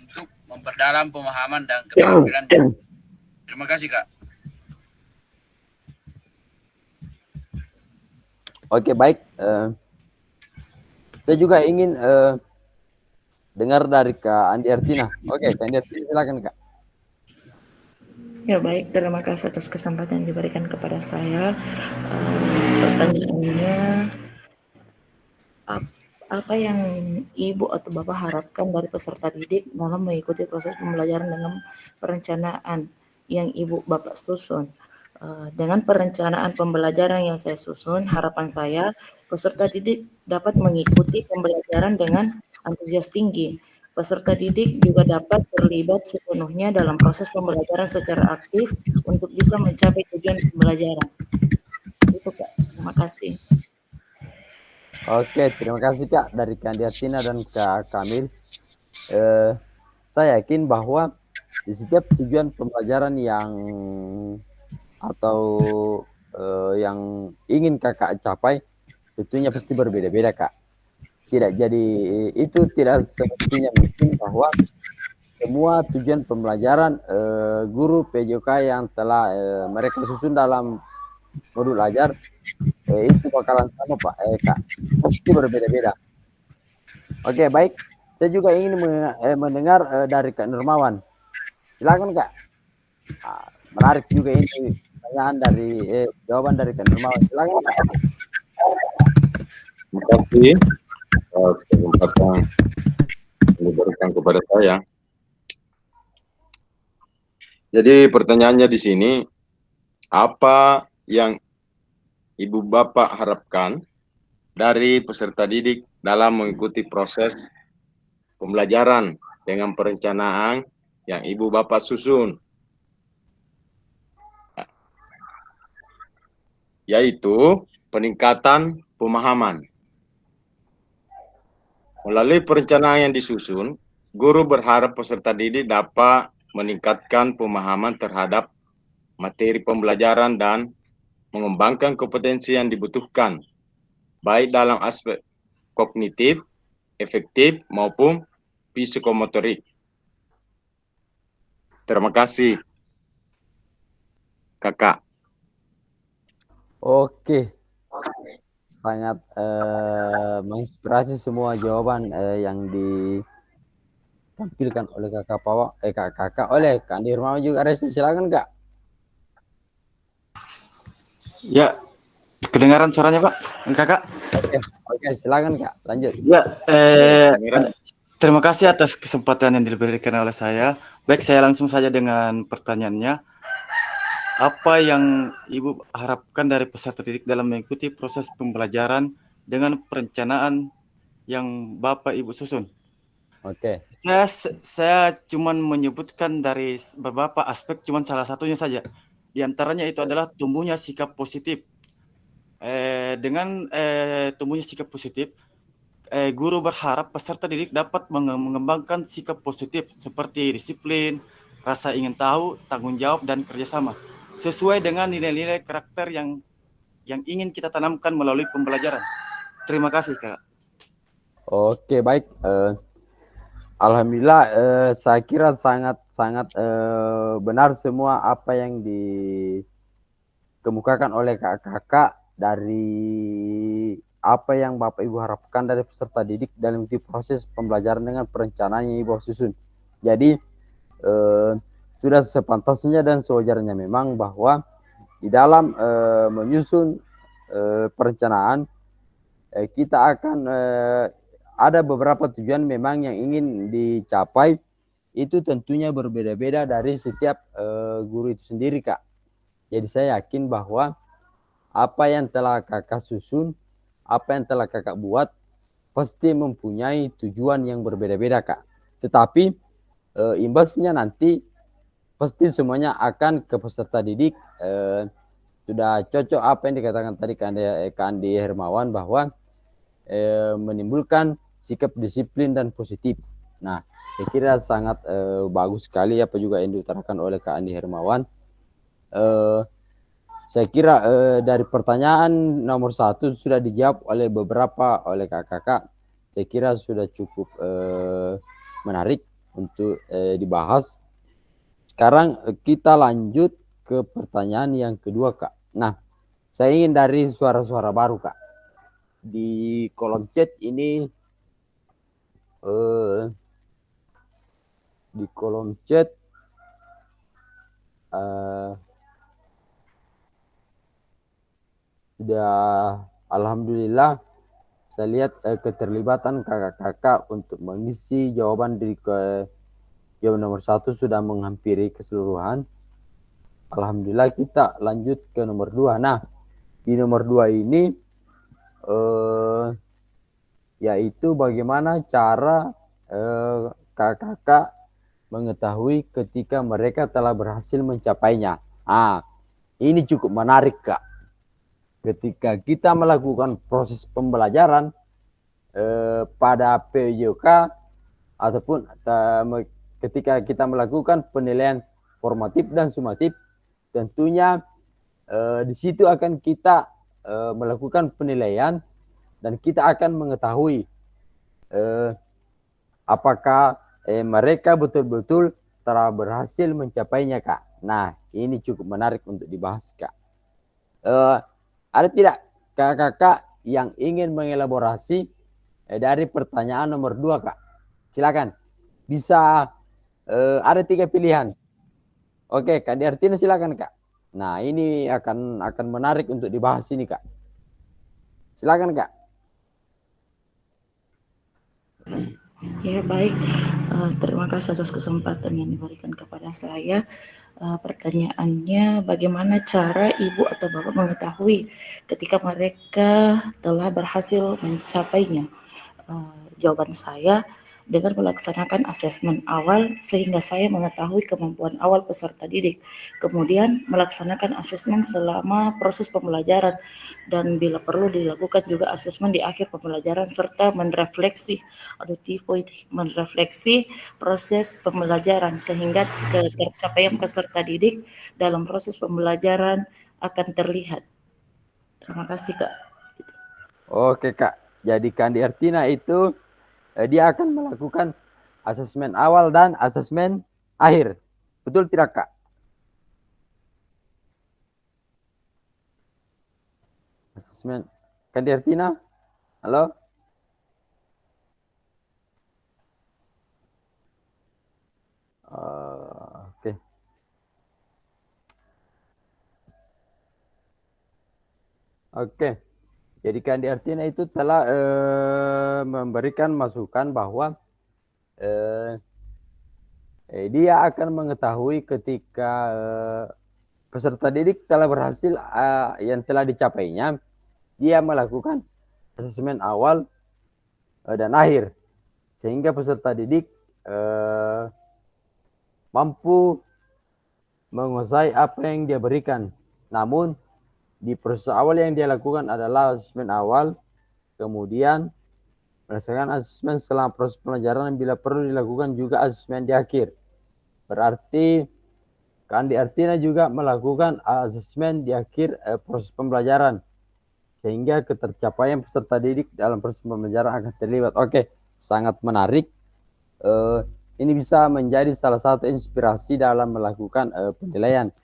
untuk memperdalam pemahaman dan keterampilan. Terima kasih Kak.
Oke, baik. Saya juga ingin dengar dari Kak Andi Artina. Oke, Kak Andi Artina, silakan Kak.
Ya baik, terima kasih atas kesempatan yang diberikan kepada saya. Pertanyaannya, apa yang Ibu atau Bapak harapkan dari peserta didik dalam mengikuti proses pembelajaran dengan perencanaan yang Ibu Bapak susun? Dengan perencanaan pembelajaran yang saya susun, harapan saya peserta didik dapat mengikuti pembelajaran dengan antusias tinggi. Peserta didik juga dapat terlibat sepenuhnya dalam proses pembelajaran secara aktif untuk bisa mencapai tujuan pembelajaran. Itu Kak, terima kasih.
Oke, terima kasih Kak dari Kak Andi Artina dan Kak Kamil. Saya yakin bahwa di setiap tujuan pembelajaran yang yang ingin Kakak capai, tentunya pasti berbeda-beda Kak. Tidak semestinya mungkin bahwa semua tujuan pembelajaran guru PJK yang telah mereka susun dalam modul ajar itu bakalan sama Pak Kak, pasti berbeda-beda. Oke, baik, Saya juga ingin mendengar dari Kak Nurmawan. Silakan Kak. Menarik juga ini pertanyaan dari jawaban dari Kak Nurmawan. Silakan Kak.
Terima kasih atas kesempatan yang diberikan kepada saya. Jadi pertanyaannya di sini, apa yang Ibu Bapak harapkan dari peserta didik dalam mengikuti proses pembelajaran dengan perencanaan yang Ibu Bapak susun? Yaitu peningkatan pemahaman. Melalui perencanaan yang disusun, guru berharap peserta didik dapat meningkatkan pemahaman terhadap materi pembelajaran dan mengembangkan kompetensi yang dibutuhkan, baik dalam aspek kognitif, efektif, maupun psikomotorik. Terima kasih, Kakak.
Oke. Sangat menginspirasi semua jawaban yang ditampilkan oleh kakak oleh Kak Andi Hermawan juga. Reza, silakan Kak.
Ya, kedengaran suaranya Pak, Kakak?
Oke, silakan Kak, lanjut.
Ya, terima kasih atas kesempatan yang diberikan oleh saya. Baik, saya langsung saja dengan pertanyaannya. Apa yang Ibu harapkan dari peserta didik dalam mengikuti proses pembelajaran dengan perencanaan yang Bapak Ibu susun?
Oke.
Saya cuman menyebutkan dari beberapa aspek, cuman salah satunya saja. Di antaranya itu adalah tumbuhnya sikap positif. Dengan tumbuhnya sikap positif, guru berharap peserta didik dapat mengembangkan sikap positif seperti disiplin, rasa ingin tahu, tanggung jawab, dan kerjasama sesuai dengan nilai-nilai karakter yang ingin kita tanamkan melalui pembelajaran. Terima kasih, Kak.
Oke, baik. Alhamdulillah, saya kira sangat benar semua apa yang dikemukakan oleh kakak dari apa yang Bapak Ibu harapkan dari peserta didik dalam proses pembelajaran dengan perencanaan yang Ibu susun. Jadi sudah sepantasnya dan sewajarnya memang bahwa di dalam menyusun perencanaan kita akan ada beberapa tujuan memang yang ingin dicapai, itu tentunya berbeda-beda dari setiap guru itu sendiri Kak. Jadi saya yakin bahwa apa yang telah kakak susun, apa yang telah kakak buat pasti mempunyai tujuan yang berbeda-beda Kak. Tetapi imbasnya nanti pasti semuanya akan ke peserta didik. Sudah cocok apa yang dikatakan tadi Kak Andi Hermawan bahwa menimbulkan sikap disiplin dan positif. Nah, saya kira sangat bagus sekali apa juga yang diutarakan oleh Kak Andi Hermawan. Saya kira dari pertanyaan nomor 1 sudah dijawab oleh beberapa oleh kakak. Saya kira sudah cukup menarik untuk dibahas. Sekarang kita lanjut ke pertanyaan yang kedua Kak. Nah, saya ingin dari suara-suara baru Kak. Di kolom chat ini di kolom chat sudah alhamdulillah saya lihat keterlibatan kakak-kakak untuk mengisi jawaban di jawaban nomor 1 sudah menghampiri keseluruhan. Alhamdulillah, kita lanjut ke nomor 2. Nah, di nomor 2 ini yaitu bagaimana cara kakak-kakak mengetahui ketika mereka telah berhasil mencapainya. Ini cukup menarik Kak. Ketika kita melakukan proses pembelajaran pada PJOK ataupun ketika kita melakukan penilaian formatif dan sumatif, tentunya di situ akan kita melakukan penilaian dan kita akan mengetahui apakah mereka betul-betul telah berhasil mencapainya Kak. Nah, ini cukup menarik untuk dibahas Kak. Ada tidak kakak-kakak yang ingin mengelaborasi dari pertanyaan nomor 2 Kak? Silakan. Bisa ada 3 pilihan. Oke, Kak Diartina silakan, Kak. Nah, ini akan menarik untuk dibahas ini, Kak. Silakan, Kak.
Ya, baik. Terima kasih atas kesempatan yang diberikan kepada saya. Pertanyaannya, bagaimana cara ibu atau bapak mengetahui ketika mereka telah berhasil mencapainya? Jawaban saya, dengan melaksanakan asesmen awal sehingga saya mengetahui kemampuan awal peserta didik. Kemudian melaksanakan asesmen selama proses pembelajaran dan bila perlu dilakukan juga asesmen di akhir pembelajaran serta merefleksi proses pembelajaran sehingga tercapaian peserta didik dalam proses pembelajaran akan terlihat. Terima kasih, Kak.
Oke, Kak. Jadi Kak Diartina itu dia akan melakukan asesmen awal dan asesmen akhir. Betul tidak, Kak? Asesmen Kak Diartina? Halo? Oke. Oke. Jadi Kak Diartina itu telah memberikan masukan bahwa dia akan mengetahui ketika peserta didik telah berhasil yang telah dicapainya, dia melakukan asesmen awal dan akhir, sehingga peserta didik mampu menguasai apa yang dia berikan. Namun di proses awal yang dia lakukan adalah asesmen awal, kemudian berdasarkan asesmen selama proses pelajaran, bila perlu dilakukan juga asesmen di akhir. Berarti Kak Diartina juga melakukan asesmen di akhir proses pembelajaran, sehingga ketercapaian peserta didik dalam proses pembelajaran akan terlibat. Oke, sangat menarik. Ini bisa menjadi salah satu inspirasi dalam melakukan penilaian.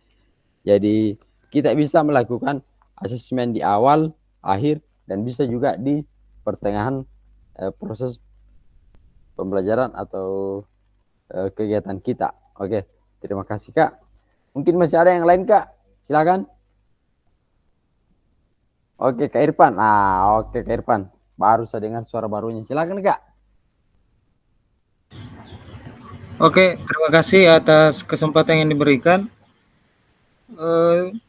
Jadi kita bisa melakukan asesmen di awal, akhir, dan bisa juga di pertengahan proses pembelajaran atau kegiatan kita. Oke, terima kasih, Kak. Mungkin masih ada yang lain, Kak? Silakan. Oke, Kak Irfan. Oke, Kak Irfan. Baru saya dengar suara barunya. Silakan, Kak.
Oke, terima kasih atas kesempatan yang diberikan.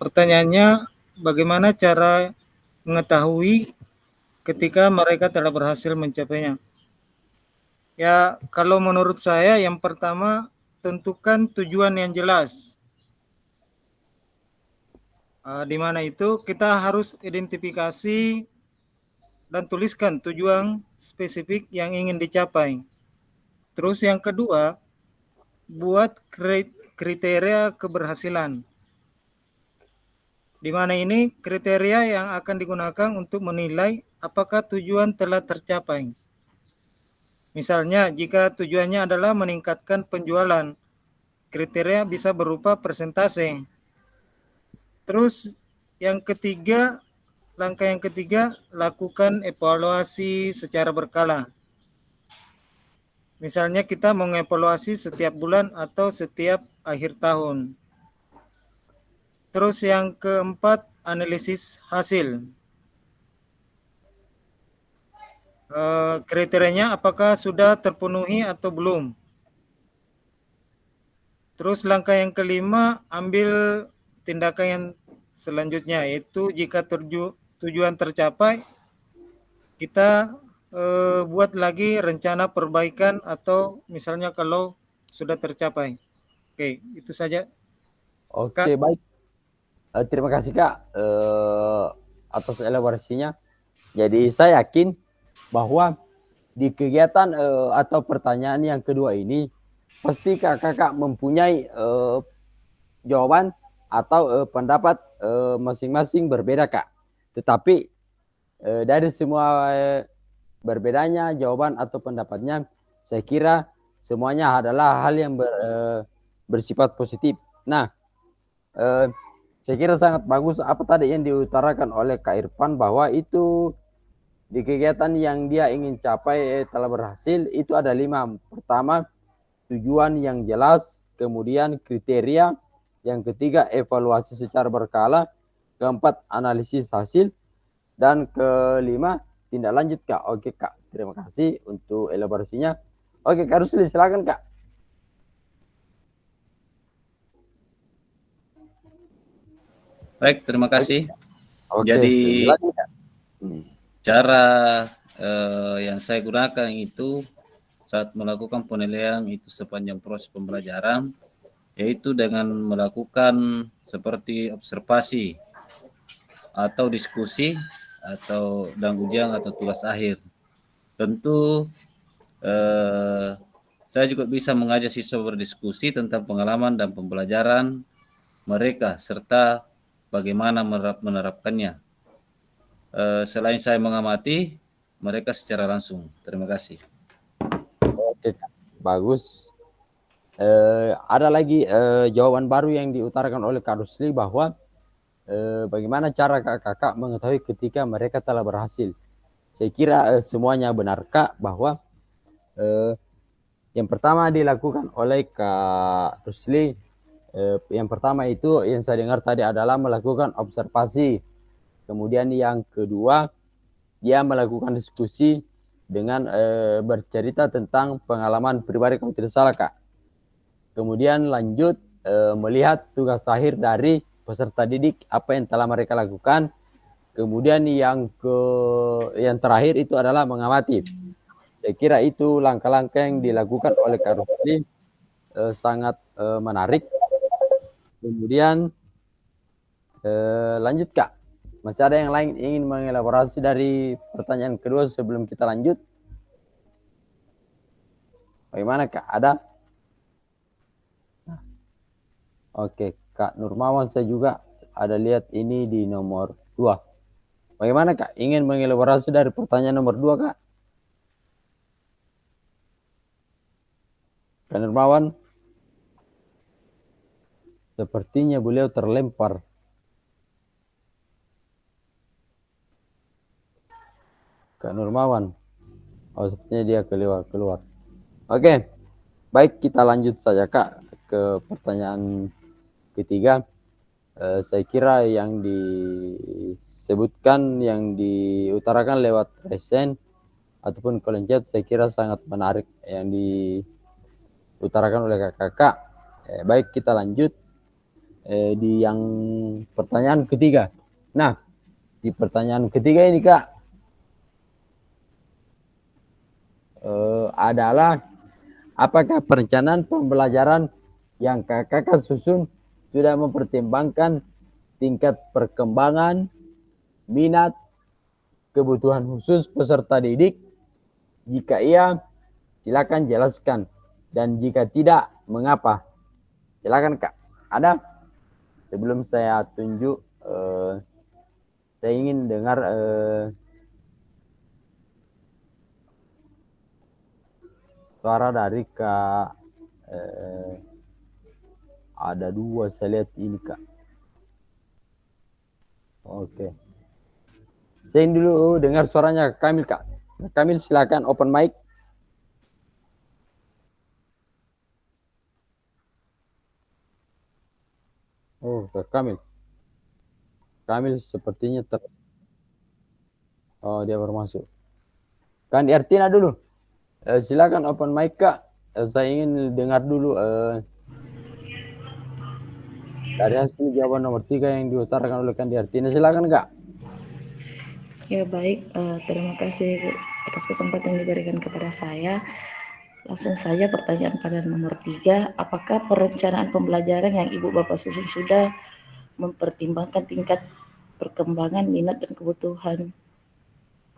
Pertanyaannya, bagaimana cara mengetahui ketika mereka telah berhasil mencapainya? Ya, kalau menurut saya yang pertama, tentukan tujuan yang jelas. Di mana itu kita harus identifikasi dan tuliskan tujuan spesifik yang ingin dicapai. Terus yang kedua, buat kriteria keberhasilan. Di mana ini kriteria yang akan digunakan untuk menilai apakah tujuan telah tercapai. Misalnya, jika tujuannya adalah meningkatkan penjualan, kriteria bisa berupa persentase. Terus yang ketiga, langkah yang ketiga, lakukan evaluasi secara berkala. Misalnya kita mengevaluasi setiap bulan atau setiap akhir tahun. Terus yang keempat, analisis hasil. Kriterianya apakah sudah terpenuhi atau belum. Terus langkah yang kelima, ambil tindakan yang selanjutnya, yaitu jika tujuan tercapai, kita buat lagi rencana perbaikan atau misalnya kalau sudah tercapai. Oke, itu saja.
Oke, baik. Terima kasih, Kak, atas elaborasinya. Jadi saya yakin bahwa di kegiatan atau pertanyaan yang kedua ini pasti kakak mempunyai jawaban atau pendapat masing-masing berbeda, Kak. Tetapi dari semua berbedanya jawaban atau pendapatnya, saya kira semuanya adalah hal yang bersifat positif. Nah, saya kira sangat bagus apa tadi yang diutarakan oleh Kak Irfan, bahwa itu di kegiatan yang dia ingin capai telah berhasil, itu ada 5. Pertama, tujuan yang jelas, kemudian kriteria, yang ketiga evaluasi secara berkala, keempat analisis hasil, dan kelima tindak lanjut Kak. Oke Kak, terima kasih untuk elaborasinya. Oke Kak Rusli, silakan Kak.
Baik, terima kasih.
Oke,
Jadi
silakan, Kak.
cara yang saya gunakan itu saat melakukan penilaian itu sepanjang proses pembelajaran, yaitu dengan melakukan seperti observasi atau diskusi atau dan ujian atau tugas akhir. Tentu saya juga bisa mengajak siswa berdiskusi tentang pengalaman dan pembelajaran mereka serta bagaimana menerapkannya. Selain saya mengamati mereka secara langsung. Terima kasih.
Oke, bagus. Ada lagi jawaban baru yang diutarakan oleh Kak Rusli bahwa bagaimana cara kakak mengetahui ketika mereka telah berhasil. Saya kira semuanya benar Kak, bahwa yang pertama dilakukan oleh Kak Rusli, yang pertama itu yang saya dengar tadi adalah melakukan observasi. Kemudian yang kedua, dia melakukan diskusi dengan bercerita tentang pengalaman pribadi kalau tidak salah Kak. Kemudian lanjut melihat tugas akhir dari peserta didik, apa yang telah mereka lakukan. Kemudian yang terakhir itu adalah mengamati. Saya kira itu langkah-langkah yang dilakukan oleh Kak Rusli sangat menarik. Kemudian lanjut Kak. Masih ada yang lain ingin mengelaborasi dari pertanyaan kedua sebelum kita lanjut? Bagaimana Kak? Ada? Oke, Kak Nurmawan saya juga ada lihat ini di nomor 2. Bagaimana Kak? Ingin mengelaborasi dari pertanyaan nomor 2 Kak? Kak Nurmawan? Sepertinya beliau terlempar. Kak Nurmawan. Oh, sepertinya dia keluar. Oke. Baik, kita lanjut saja Kak ke pertanyaan ketiga. Saya kira yang disebutkan, yang diutarakan lewat resen ataupun kolom chat, saya kira sangat menarik yang diutarakan oleh kakak. Baik, kita lanjut di yang pertanyaan ketiga. Nah, di pertanyaan ketiga ini Kak, adalah apakah perencanaan pembelajaran yang kakak susun sudah mempertimbangkan tingkat perkembangan, minat, kebutuhan khusus peserta didik? Jika iya, silakan jelaskan. Dan jika tidak, mengapa? Silakan Kak. Ada? Sebelum saya tunjuk, saya ingin dengar suara dari Kak. Ada 2 saya lihat ini Kak. Oke. Saya ingin dulu dengar suaranya Kamil Kak. Kamil silakan open mic. Oh, Kak Kamil. Kamil sepertinya oh, dia baru masuk. Kan Artina dulu. Silakan open mic Kak. Saya ingin dengar dulu dari hasil jawaban nomor 3 yang diutarakan oleh Kandi Artina. Silakan Kak.
Ya baik, terima kasih atas kesempatan yang diberikan kepada saya. Langsung saja pertanyaan pada nomor 3, apakah perencanaan pembelajaran yang Ibu Bapak susun sudah mempertimbangkan tingkat perkembangan, minat, dan kebutuhan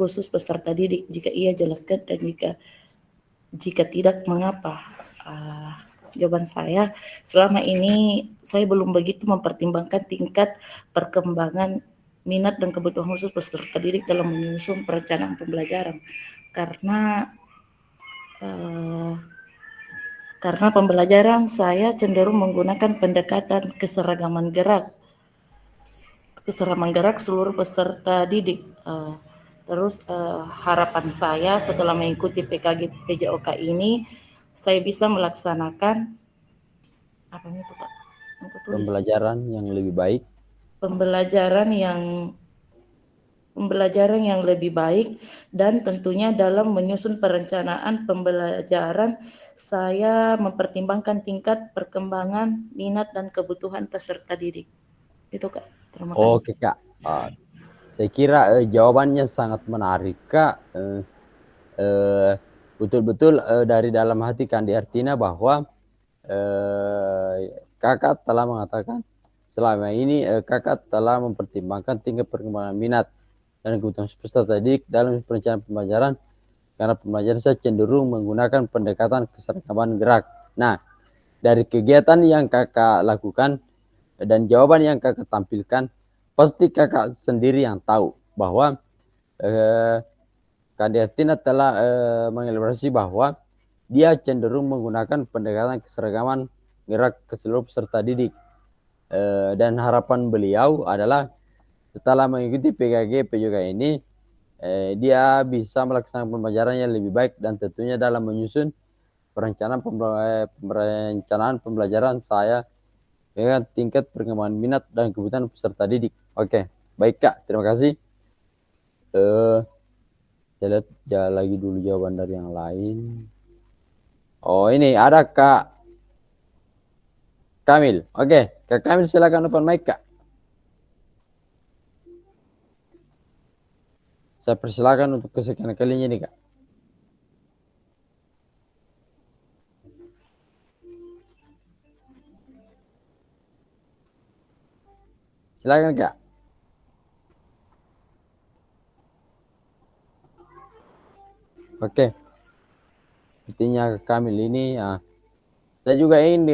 khusus peserta didik? Jika iya, jelaskan, dan jika tidak, mengapa? Jawaban saya, selama ini saya belum begitu mempertimbangkan tingkat perkembangan, minat, dan kebutuhan khusus peserta didik dalam menyusun perencanaan pembelajaran, karena pembelajaran saya cenderung menggunakan pendekatan keseragaman gerak seluruh peserta didik, Terus harapan saya setelah mengikuti PKG PJOK ini, saya bisa melaksanakan apa itu Pak? Aku tulis.
Pembelajaran yang lebih baik.
Pembelajaran yang lebih baik, dan tentunya dalam menyusun perencanaan pembelajaran saya mempertimbangkan tingkat perkembangan, minat dan kebutuhan peserta didik. Itu Kak. Terima kasih.
Oke Kak. Saya kira jawabannya sangat menarik Kak. Betul-betul dari dalam hati Kandi Artina bahwa kakak telah mengatakan selama ini kakak telah mempertimbangkan tingkat perkembangan minat dan kebutuhan peserta didik dalam perencanaan pembelajaran, karena pembelajaran saya cenderung menggunakan pendekatan keseragaman gerak. Nah, dari kegiatan yang kakak lakukan dan jawaban yang kakak tampilkan, pasti kakak sendiri yang tahu bahwa Kandi Artina telah mengelaborasi bahwa dia cenderung menggunakan pendekatan keseragaman gerak ke seluruh peserta didik. Dan harapan beliau adalah setelah mengikuti PKG PJOK ini, dia bisa melaksanakan pembelajaran yang lebih baik dan tentunya dalam menyusun perencanaan pembelajaran saya dengan tingkat perkembangan minat dan kebutuhan peserta didik. Oke, baik Kak, terima kasih. Saya lihat lagi dulu jawaban dari yang lain. Oh, ini ada Kak Kamil. Oke, Kak Kamil silakan open mic Kak. Saya persilakan untuk kesekian kalinya nih Kak. Silakan Kak. Oke. Sepertinya Kak Kamil ini saya juga ingin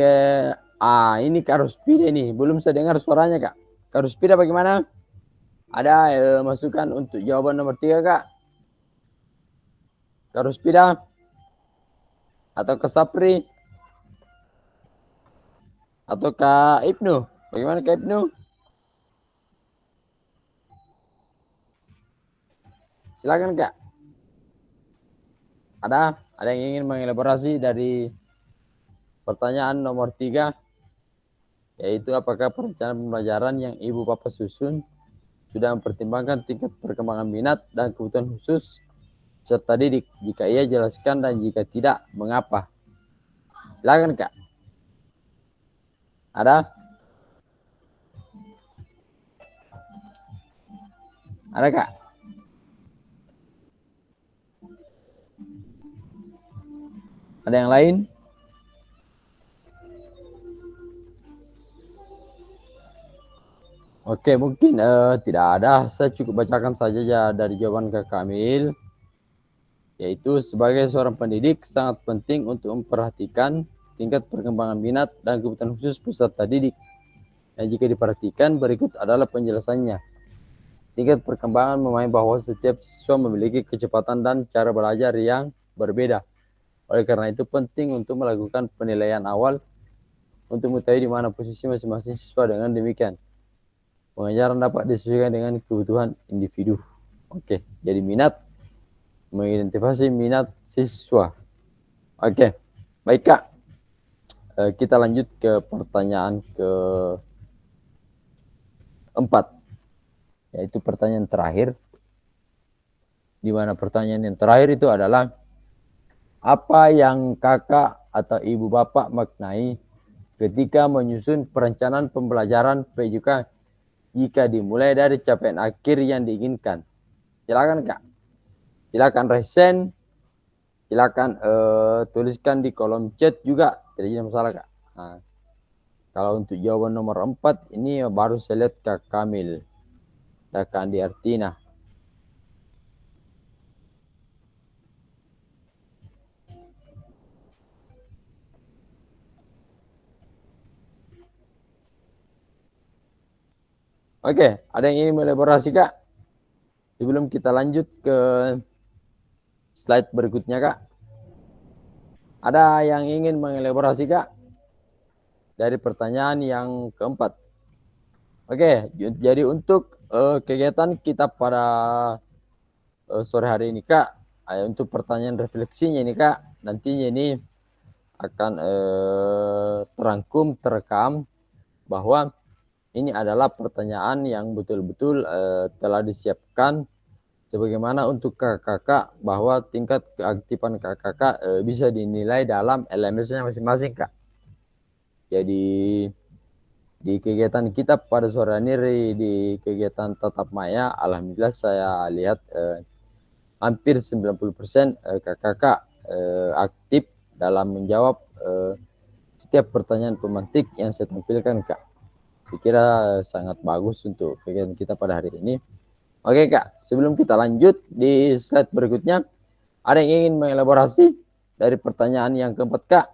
ini Kak Ruspida nih. Belum saya dengar suaranya Kak. Kak Ruspida bagaimana? Ada masukan untuk jawaban nomor 3 Kak? Kak Ruspida? Atau Kak Sapri? Atau Kak Ibnu? Bagaimana Kak Ibnu? Silakan Kak. Ada yang ingin mengelaborasi dari pertanyaan nomor 3, yaitu apakah perencanaan pembelajaran yang Ibu Bapak susun sudah mempertimbangkan tingkat perkembangan minat dan kebutuhan khusus peserta didik? Jika iya, jelaskan, dan jika tidak, mengapa? Silakan Kak. Ada? Ada Kak? Ada yang lain? Oke, mungkin tidak ada. Saya cukup bacakan saja ya dari jawaban Kak Kamil, yaitu sebagai seorang pendidik sangat penting untuk memperhatikan tingkat perkembangan minat dan kebutuhan khusus peserta didik. Dan jika diperhatikan, berikut adalah penjelasannya. Tingkat perkembangan memahami bahwa setiap siswa memiliki kecepatan dan cara belajar yang berbeda. Oleh karena itu penting untuk melakukan penilaian awal untuk mengetahui di mana posisi masing-masing siswa. Dengan demikian, pengajaran dapat disesuaikan dengan kebutuhan individu. Oke, jadi minat, mengidentifikasi minat siswa. Oke, baik Kak. Kita lanjut ke pertanyaan ke-4, yaitu pertanyaan terakhir. Di mana pertanyaan yang terakhir itu adalah, apa yang kakak atau ibu bapak maknai ketika menyusun perencanaan pembelajaran PJOK jika dimulai dari capaian akhir yang diinginkan? Silakan Kak. Silakan resen. Silakan tuliskan di kolom chat juga. Tidak ada masalah Kak. Nah, kalau untuk jawaban nomor 4 ini baru saya lihat Kak Kamil dan Kandi Artina. Oke, ada yang ingin melaborasi Kak? Sebelum kita lanjut ke slide berikutnya Kak. Ada yang ingin mengelaborasi Kak? Dari pertanyaan yang keempat. Oke, jadi untuk kegiatan kita pada sore hari ini Kak. Untuk pertanyaan refleksinya ini Kak, nantinya ini akan terangkum, terekam bahwa ini adalah pertanyaan yang betul-betul telah disiapkan sebagaimana untuk kakak bahwa tingkat keaktifan kakak bisa dinilai dalam LMS-nya masing-masing Kak. Jadi di kegiatan kita pada sore ini di kegiatan tatap maya, alhamdulillah saya lihat hampir 90% kakak aktif dalam menjawab setiap pertanyaan pemantik yang saya tampilkan Kak. Saya kira sangat bagus untuk kegiatan kita pada hari ini. Oke Kak, sebelum kita lanjut di slide berikutnya, ada yang ingin mengelaborasi dari pertanyaan yang keempat Kak?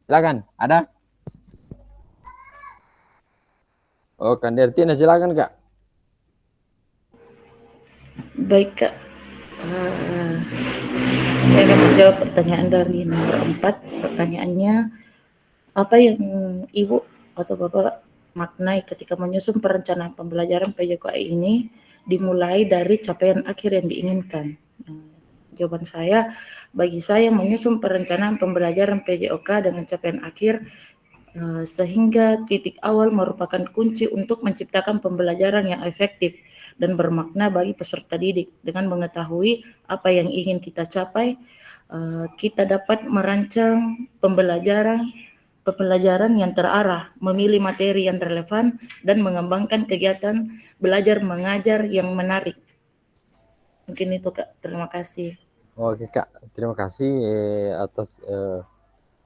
Silakan, ada? Oh, Kandertina silakan Kak.
Baik Kak. Saya akan menjawab pertanyaan dari nomor 4. Pertanyaannya, apa yang Ibu atau Bapak maknai ketika menyusun perencanaan pembelajaran PJKI ini dimulai dari capaian akhir yang diinginkan? Jawaban saya, bagi saya menyusun perencanaan pembelajaran PJOK dengan capaian akhir sehingga titik awal merupakan kunci untuk menciptakan pembelajaran yang efektif dan bermakna bagi peserta didik. Dengan mengetahui apa yang ingin kita capai, kita dapat merancang pembelajaran yang terarah, memilih materi yang relevan, dan mengembangkan kegiatan belajar mengajar yang menarik. Mungkin itu Kak, terima kasih.
Oke Kak, terima kasih atas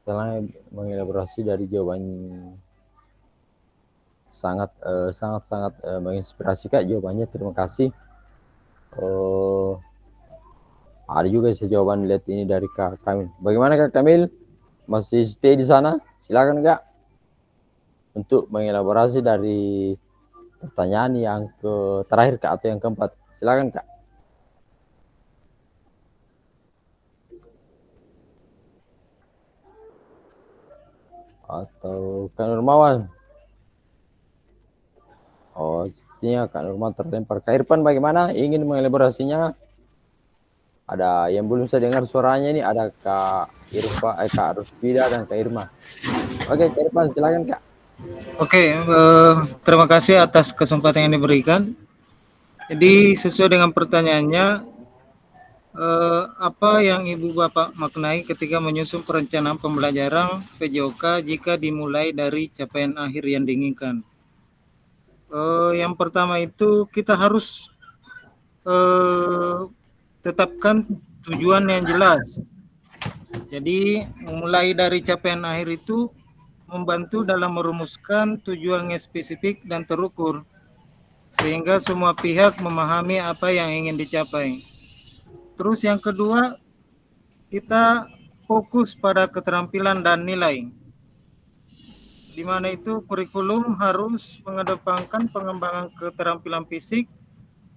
telah mengelaborasi dari jawaban sangat menginspirasi Kak jawabannya, terima kasih. Ada juga jawaban lihat ini dari Kak Kamil. Bagaimana Kak Kamil? Masih stay di sana? Silakan Kak untuk mengelaborasi dari pertanyaan yang terakhir Kak atau yang keempat. Silakan Kak. Atau Kak Nurmawan? Oh, sepertinya Kak Nurmawan terlempar. Kak Irfan bagaimana? Ingin mengelaborasinya? Ada yang belum saya dengar suaranya ini, ada Kak Irfa, Kak Rusfida dan Kak Irma. Oke, Kak Irfan silakan Kak.
Oke, terima kasih atas kesempatan yang diberikan. Jadi sesuai dengan pertanyaannya, apa yang Ibu Bapak maknai ketika menyusun perencanaan pembelajaran PJOK jika dimulai dari capaian akhir yang diinginkan? Yang pertama itu kita harus tetapkan tujuan yang jelas. Jadi mulai dari capaian akhir itu membantu dalam merumuskan tujuan yang spesifik dan terukur sehingga semua pihak memahami apa yang ingin dicapai. Terus yang kedua, kita fokus pada keterampilan dan nilai, di mana itu kurikulum harus mengedepankan pengembangan keterampilan fisik,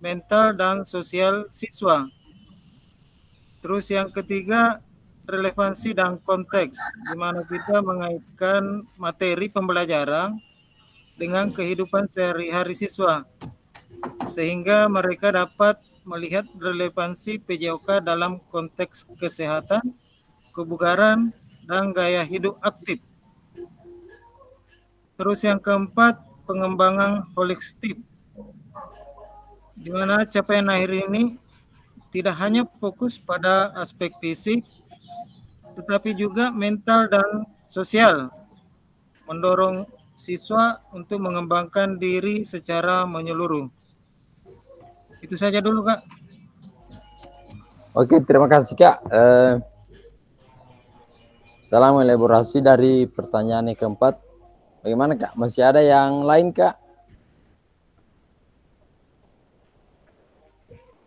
mental, dan sosial siswa. Terus yang ketiga, relevansi dan konteks, di mana kita mengaitkan materi pembelajaran dengan kehidupan sehari-hari siswa, sehingga mereka dapat melihat relevansi PJOK dalam konteks kesehatan, kebugaran, dan gaya hidup aktif. Terus yang keempat, pengembangan holistik, di mana capaian akhir ini tidak hanya fokus pada aspek fisik, tetapi juga mental dan sosial, mendorong siswa untuk mengembangkan diri secara menyeluruh. Itu saja dulu Kak.
Oke, terima kasih Kak. Dalam elaborasi dari pertanyaan yang keempat, bagaimana Kak? Masih ada yang lain Kak?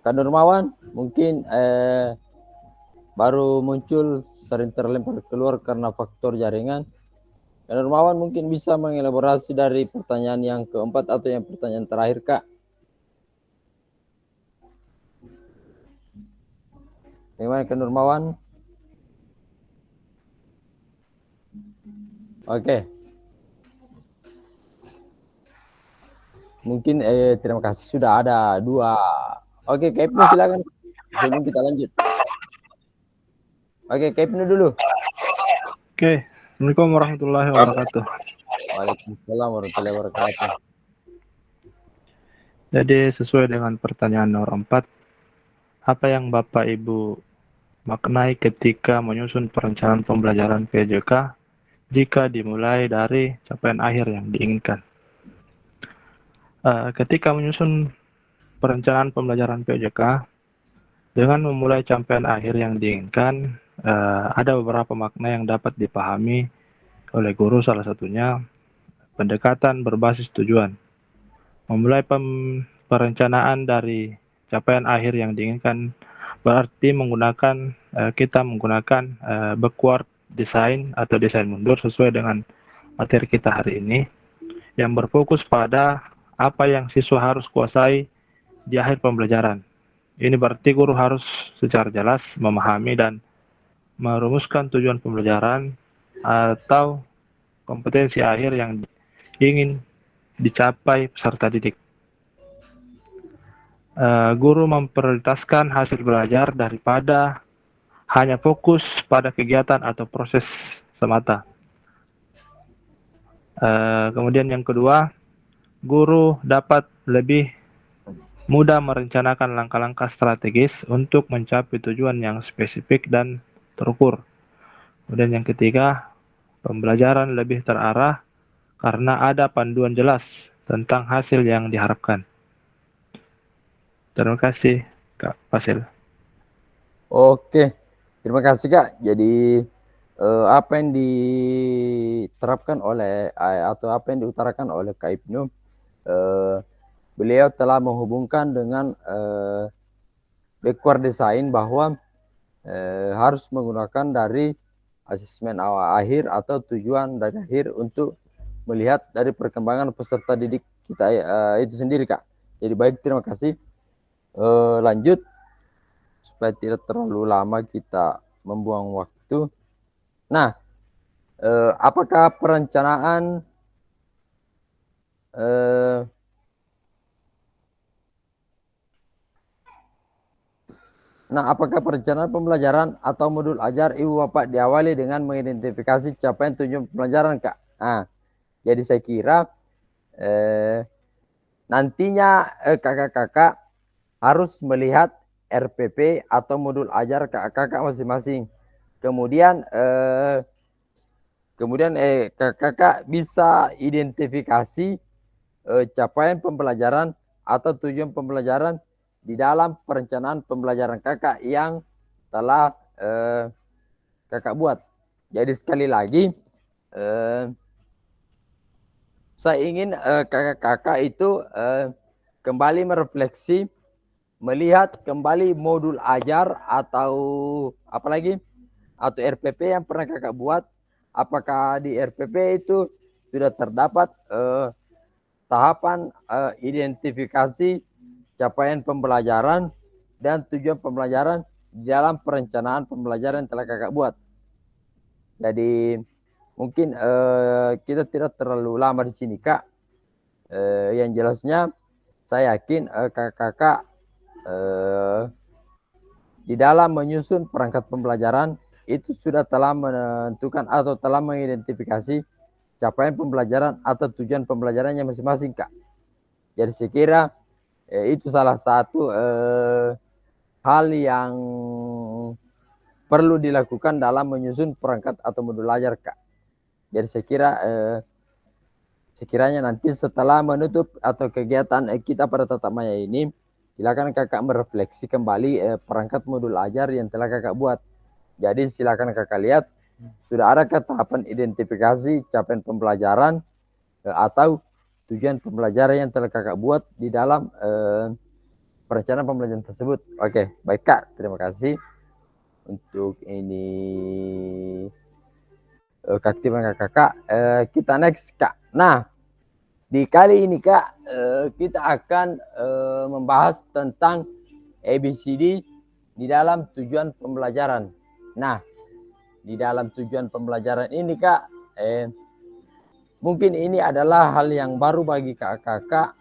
Kak Nurmawan, mungkin baru muncul, sering terlempar keluar karena faktor jaringan. Kak Nurmawan mungkin bisa mengelaborasi dari pertanyaan yang keempat atau yang pertanyaan terakhir Kak. Bagaimana Kak Nurmawan? Oke. Mungkin terima kasih sudah ada dua. Oke, Kak Ibnu silakan. sebelum kita lanjut. Oke, Kak Ibnu dulu.
Oke, Assalamualaikum warahmatullahi wabarakatuh.
Waalaikumsalam warahmatullahi wabarakatuh.
Jadi sesuai dengan pertanyaan nomor 4, apa yang Bapak Ibu maknai ketika menyusun perencanaan pembelajaran PJK jika dimulai dari capaian akhir yang diinginkan? Ketika menyusun perencanaan pembelajaran PJK dengan memulai capaian akhir yang diinginkan, ada beberapa makna yang dapat dipahami oleh guru, salah satunya pendekatan berbasis tujuan. Memulai perencanaan dari capaian akhir yang diinginkan berarti kita menggunakan backward design atau desain mundur sesuai dengan materi kita hari ini, yang berfokus pada apa yang siswa harus kuasai di akhir pembelajaran. Ini berarti guru harus secara jelas memahami dan merumuskan tujuan pembelajaran atau kompetensi akhir yang ingin dicapai peserta didik. Guru memprioritaskan hasil belajar daripada hanya fokus pada kegiatan atau proses semata. Kemudian yang kedua, guru dapat lebih mudah merencanakan langkah-langkah strategis untuk mencapai tujuan yang spesifik dan terukur. Kemudian yang ketiga, pembelajaran lebih terarah karena ada panduan jelas tentang hasil yang diharapkan. Terima kasih, Kak Fasil.
Oke, terima kasih Kak. Jadi apa yang diterapkan oleh atau apa yang diutarakan oleh Kak Ibnu, beliau telah menghubungkan dengan backward design bahwa harus menggunakan dari asesmen awal akhir atau tujuan dari akhir untuk melihat dari perkembangan peserta didik kita itu sendiri Kak. Jadi baik, terima kasih. Lanjut supaya tidak terlalu lama kita membuang waktu. Nah, apakah perencanaan pembelajaran atau modul ajar Ibu Bapak diawali dengan mengidentifikasi capaian tujuan pembelajaran Kak? Nah, jadi saya kira nantinya kakak-kakak harus melihat RPP atau modul ajar kakak-kakak masing-masing. Kemudian kakak bisa identifikasi capaian pembelajaran atau tujuan pembelajaran di dalam perencanaan pembelajaran kakak yang telah kakak buat. Jadi sekali lagi saya ingin kakak-kakak itu kembali merefleksi, melihat kembali modul ajar atau apalagi atau RPP yang pernah kakak buat. Apakah di RPP itu sudah terdapat tahapan identifikasi capaian pembelajaran dan tujuan pembelajaran dalam perencanaan pembelajaran yang telah kakak buat. Jadi mungkin kita tidak terlalu lama di sini Kak. Yang jelasnya saya yakin kakak-kakak di dalam menyusun perangkat pembelajaran itu sudah telah menentukan atau telah mengidentifikasi capaian pembelajaran atau tujuan pembelajarannya masing-masing Kak. Jadi saya kira itu salah satu hal yang perlu dilakukan dalam menyusun perangkat atau modul ajar Kak. Jadi saya kira sekiranya nanti setelah menutup atau kegiatan kita pada tatap maya ini, silakan kakak merefleksi kembali perangkat modul ajar yang telah kakak buat. Jadi silakan kakak lihat sudah adakah tahapan identifikasi capaian pembelajaran atau tujuan pembelajaran yang telah kakak buat di dalam perencanaan pembelajaran tersebut. Oke, baik Kak, terima kasih untuk ini keaktifan kakak. Kita next Kak. Nah, di kali ini Kak, kita akan membahas tentang ABCD di dalam tujuan pembelajaran. Nah, di dalam tujuan pembelajaran ini Kak, mungkin ini adalah hal yang baru bagi kakak-kakak.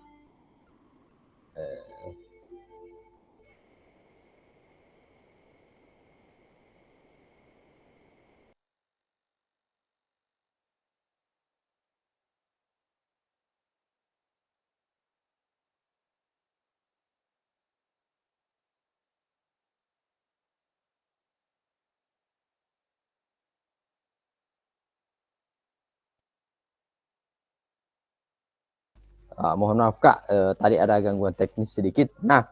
Mohon maaf Kak, tadi ada gangguan teknis sedikit. Nah,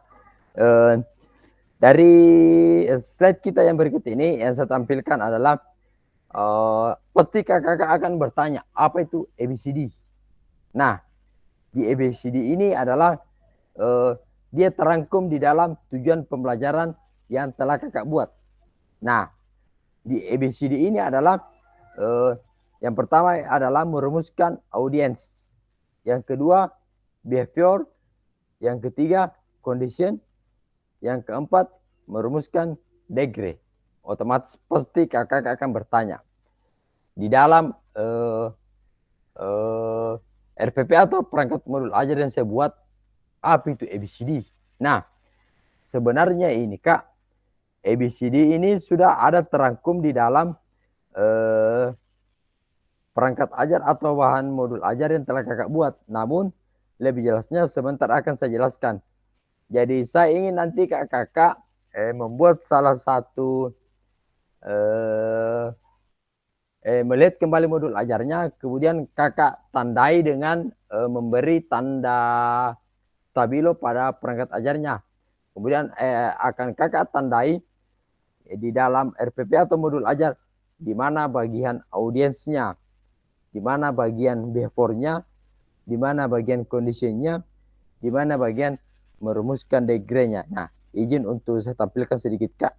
dari slide kita yang berikut ini yang saya tampilkan adalah pasti kakak akan bertanya apa itu ABCD. Nah, di ABCD ini adalah dia terangkum di dalam tujuan pembelajaran yang telah kakak buat. Nah, di ABCD ini adalah yang pertama adalah merumuskan audience, yang kedua behavior, yang ketiga condition, yang keempat merumuskan degree. Otomatis pasti kakak akan bertanya di dalam RPP atau perangkat modul ajar yang saya buat, apa itu ABCD? Nah, sebenarnya ini Kak, ABCD ini sudah ada terangkum di dalam perangkat ajar atau bahan modul ajar yang telah kakak buat. Namun, lebih jelasnya sebentar akan saya jelaskan. Jadi, saya ingin nanti kakak membuat salah satu melihat kembali modul ajarnya, kemudian kakak tandai dengan memberi tanda stabilo pada perangkat ajarnya. Kemudian akan kakak tandai di dalam RPP atau modul ajar di mana bagian audiensnya, di mana bagian behaviornya, di mana bagian kondisinya, di mana bagian merumuskan degree-nya. Nah, izin untuk saya tampilkan sedikit Kak.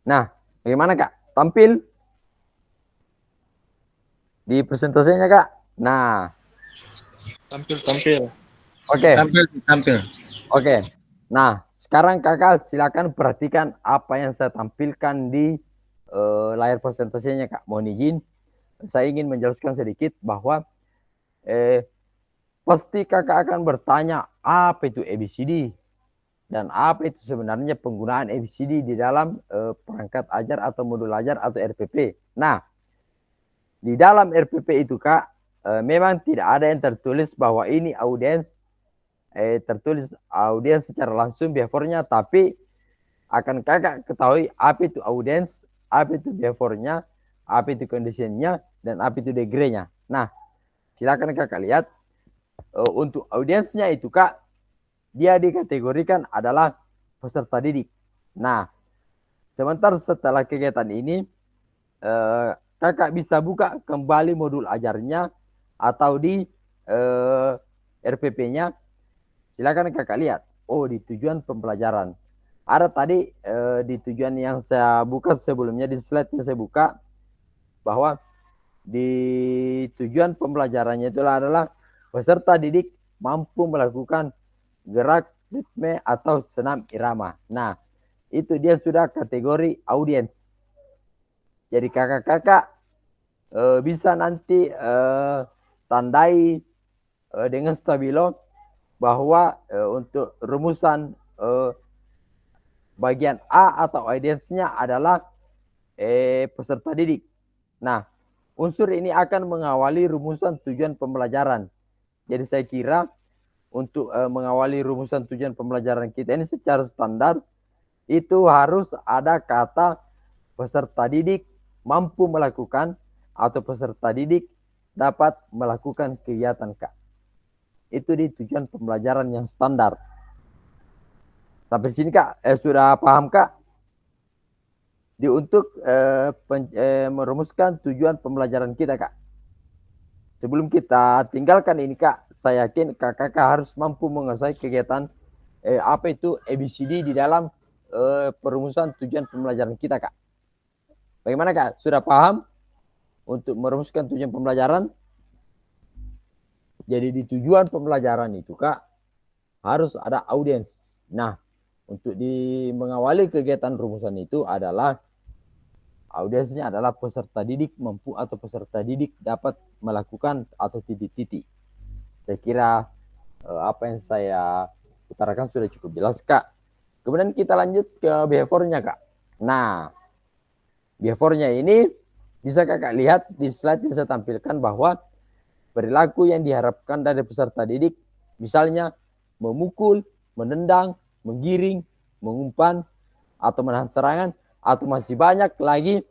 Nah, bagaimana Kak? Tampil di presentasinya Kak. Nah,
Tampil.
oke.
Tampil.
Oke. Nah, sekarang kakak silakan perhatikan apa yang saya tampilkan di layar presentasinya Kak. Mohon izin, saya ingin menjelaskan sedikit bahwa pasti kakak akan bertanya apa itu ABCD dan apa itu sebenarnya penggunaan ABCD di dalam perangkat ajar atau modul ajar atau RPP. Nah, di dalam RPP itu Kak, memang tidak ada yang tertulis bahwa ini audiens, tertulis audiens secara langsung behaviornya, tapi akan kakak ketahui apa itu audiens, apa itu behaviornya, apa itu conditionnya, dan apa itu degree-nya. Nah, silakan kakak lihat. Untuk audiensnya itu Kak, dia dikategorikan adalah peserta didik. Nah, sebentar setelah kegiatan ini, kakak bisa buka kembali modul ajarnya atau di RPP-nya. Silakan kakak lihat. Oh, di tujuan pembelajaran. Ada tadi di tujuan yang saya buka sebelumnya, di slide yang saya buka, bahwa di tujuan pembelajarannya itu adalah peserta didik mampu melakukan gerak, ritme, atau senam irama. Nah, itu dia sudah kategori audiens. Jadi kakak-kakak bisa nanti tandai dengan stabilo bahwa untuk rumusan bagian A atau audiensnya adalah peserta didik. Nah, unsur ini akan mengawali rumusan tujuan pembelajaran. Jadi saya kira untuk mengawali rumusan tujuan pembelajaran kita ini secara standar itu harus ada kata peserta didik mampu melakukan atau peserta didik dapat melakukan kegiatan Kak. Itu di tujuan pembelajaran yang standar. Sampai sini Kak, sudah paham Kak? Untuk merumuskan tujuan pembelajaran kita Kak. Sebelum kita tinggalkan ini Kak, saya yakin kakak harus mampu menguasai kegiatan apa itu ABCD di dalam perumusan tujuan pembelajaran kita Kak. Bagaimana Kak? Sudah paham untuk merumuskan tujuan pembelajaran? Jadi di tujuan pembelajaran itu Kak, harus ada audiens. Nah, untuk mengawali kegiatan rumusan itu adalah audiensnya adalah peserta didik mampu atau peserta didik dapat melakukan atau titik-titik. Saya kira apa yang saya utarakan sudah cukup jelas Kak. Kemudian kita lanjut ke behaviornya Kak. Nah, behaviornya ini Bisa kakak lihat di slide yang saya tampilkan bahwa perilaku yang diharapkan dari peserta didik, misalnya memukul, menendang, menggiring, mengumpan, atau menahan serangan, atau masih banyak lagi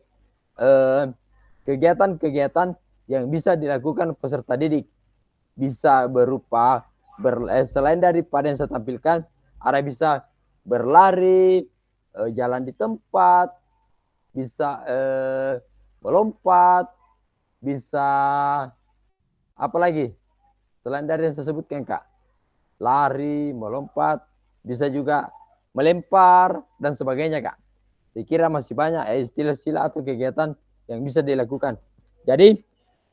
kegiatan-kegiatan yang bisa dilakukan peserta didik. Bisa berupa selain daripada yang saya tampilkan, ada bisa berlari, jalan di tempat, bisa melompat, bisa apa lagi? Selain dari yang saya sebutkan, Kak. Lari, melompat, bisa juga melempar dan sebagainya, Kak. Saya kira masih banyak istilah-istilah atau kegiatan yang bisa dilakukan. Jadi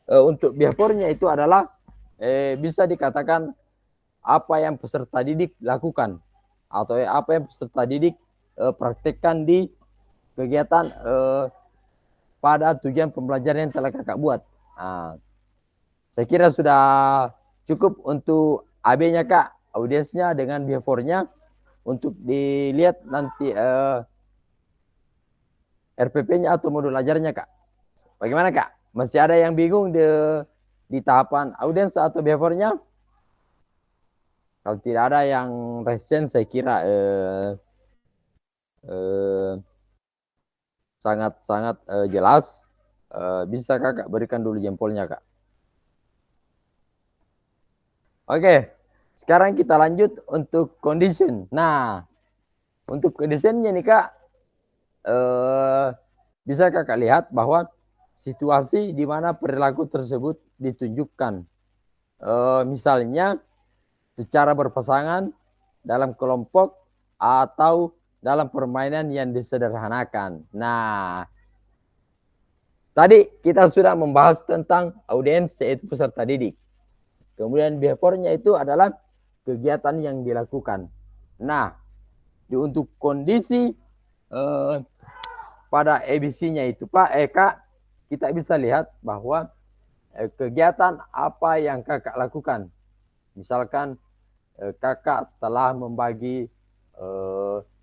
untuk behaviornya itu adalah bisa dikatakan apa yang peserta didik lakukan atau apa yang peserta didik praktekkan di kegiatan pada tujuan pembelajaran yang telah kakak buat. Nah, saya kira sudah cukup untuk AB-nya, Kak, audiensnya dengan behaviornya untuk dilihat nanti RPP-nya atau modul ajarnya, Kak. Bagaimana, Kak? Masih ada yang bingung di tahapan audiens atau behaviornya? Kalau tidak ada yang resen, saya kira sangat-sangat jelas. Bisa kakak berikan dulu jempolnya, Kak. Oke, sekarang kita lanjut untuk condition. Nah, untuk conditionnya nih, Kak, bisa kakak lihat bahwa situasi di mana perilaku tersebut ditunjukkan. Misalnya secara berpasangan, dalam kelompok, atau dalam permainan yang disederhanakan. Nah, tadi kita sudah membahas tentang audiens, yaitu peserta didik. Kemudian behaviornya itu adalah kegiatan yang dilakukan. Nah, untuk kondisi pada ABC-nya itu, Kak, kita bisa lihat bahwa kegiatan apa yang kakak lakukan. Misalkan kakak telah membagi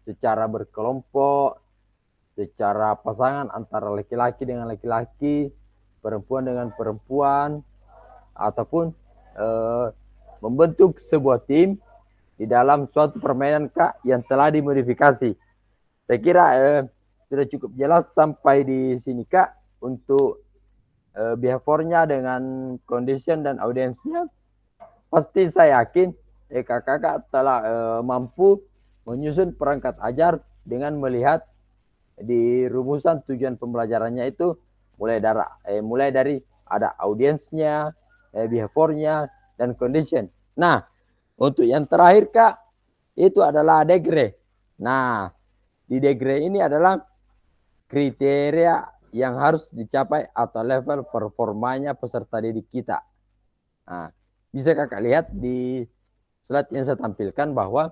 secara berkelompok, secara pasangan antara laki-laki dengan laki-laki, perempuan dengan perempuan, ataupun membentuk sebuah tim di dalam suatu permainan, Kak, yang telah dimodifikasi. Saya kira sudah cukup jelas sampai di sini, Kak, untuk behaviornya dengan condition dan audiensnya. Pasti saya yakin kakak telah mampu menyusun perangkat ajar dengan melihat di rumusan tujuan pembelajarannya itu mulai dari ada audiensnya, behaviornya, dan condition. Nah, untuk yang terakhir, Kak, itu adalah degree. Nah, di degree ini adalah kriteria yang harus dicapai atau level performanya peserta didik kita. Nah, bisa kakak lihat di slide yang saya tampilkan bahwa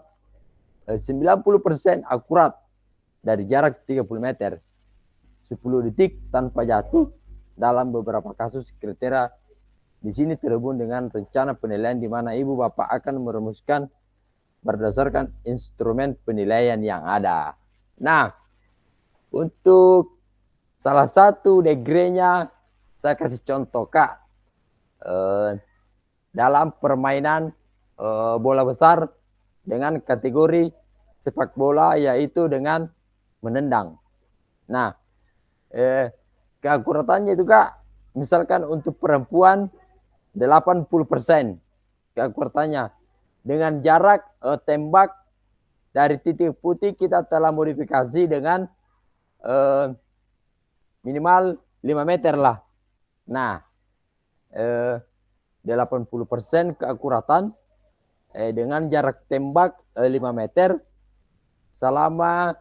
90% akurat dari jarak 30 meter, 10 detik tanpa jatuh. Dalam beberapa kasus kriteria di sini terhubung dengan rencana penilaian di mana ibu bapak akan merumuskan berdasarkan instrumen penilaian yang ada. Nah, untuk salah satu degree-nya saya kasih contoh, Kak. Dalam permainan bola besar dengan kategori sepak bola, yaitu dengan menendang. Nah, keakuratannya itu, Kak, misalkan untuk perempuan 80% keakuratannya. Dengan jarak tembak dari titik putih kita telah modifikasi dengan minimal 5 meter lah. Nah, 80% keakuratan dengan jarak tembak 5 meter selama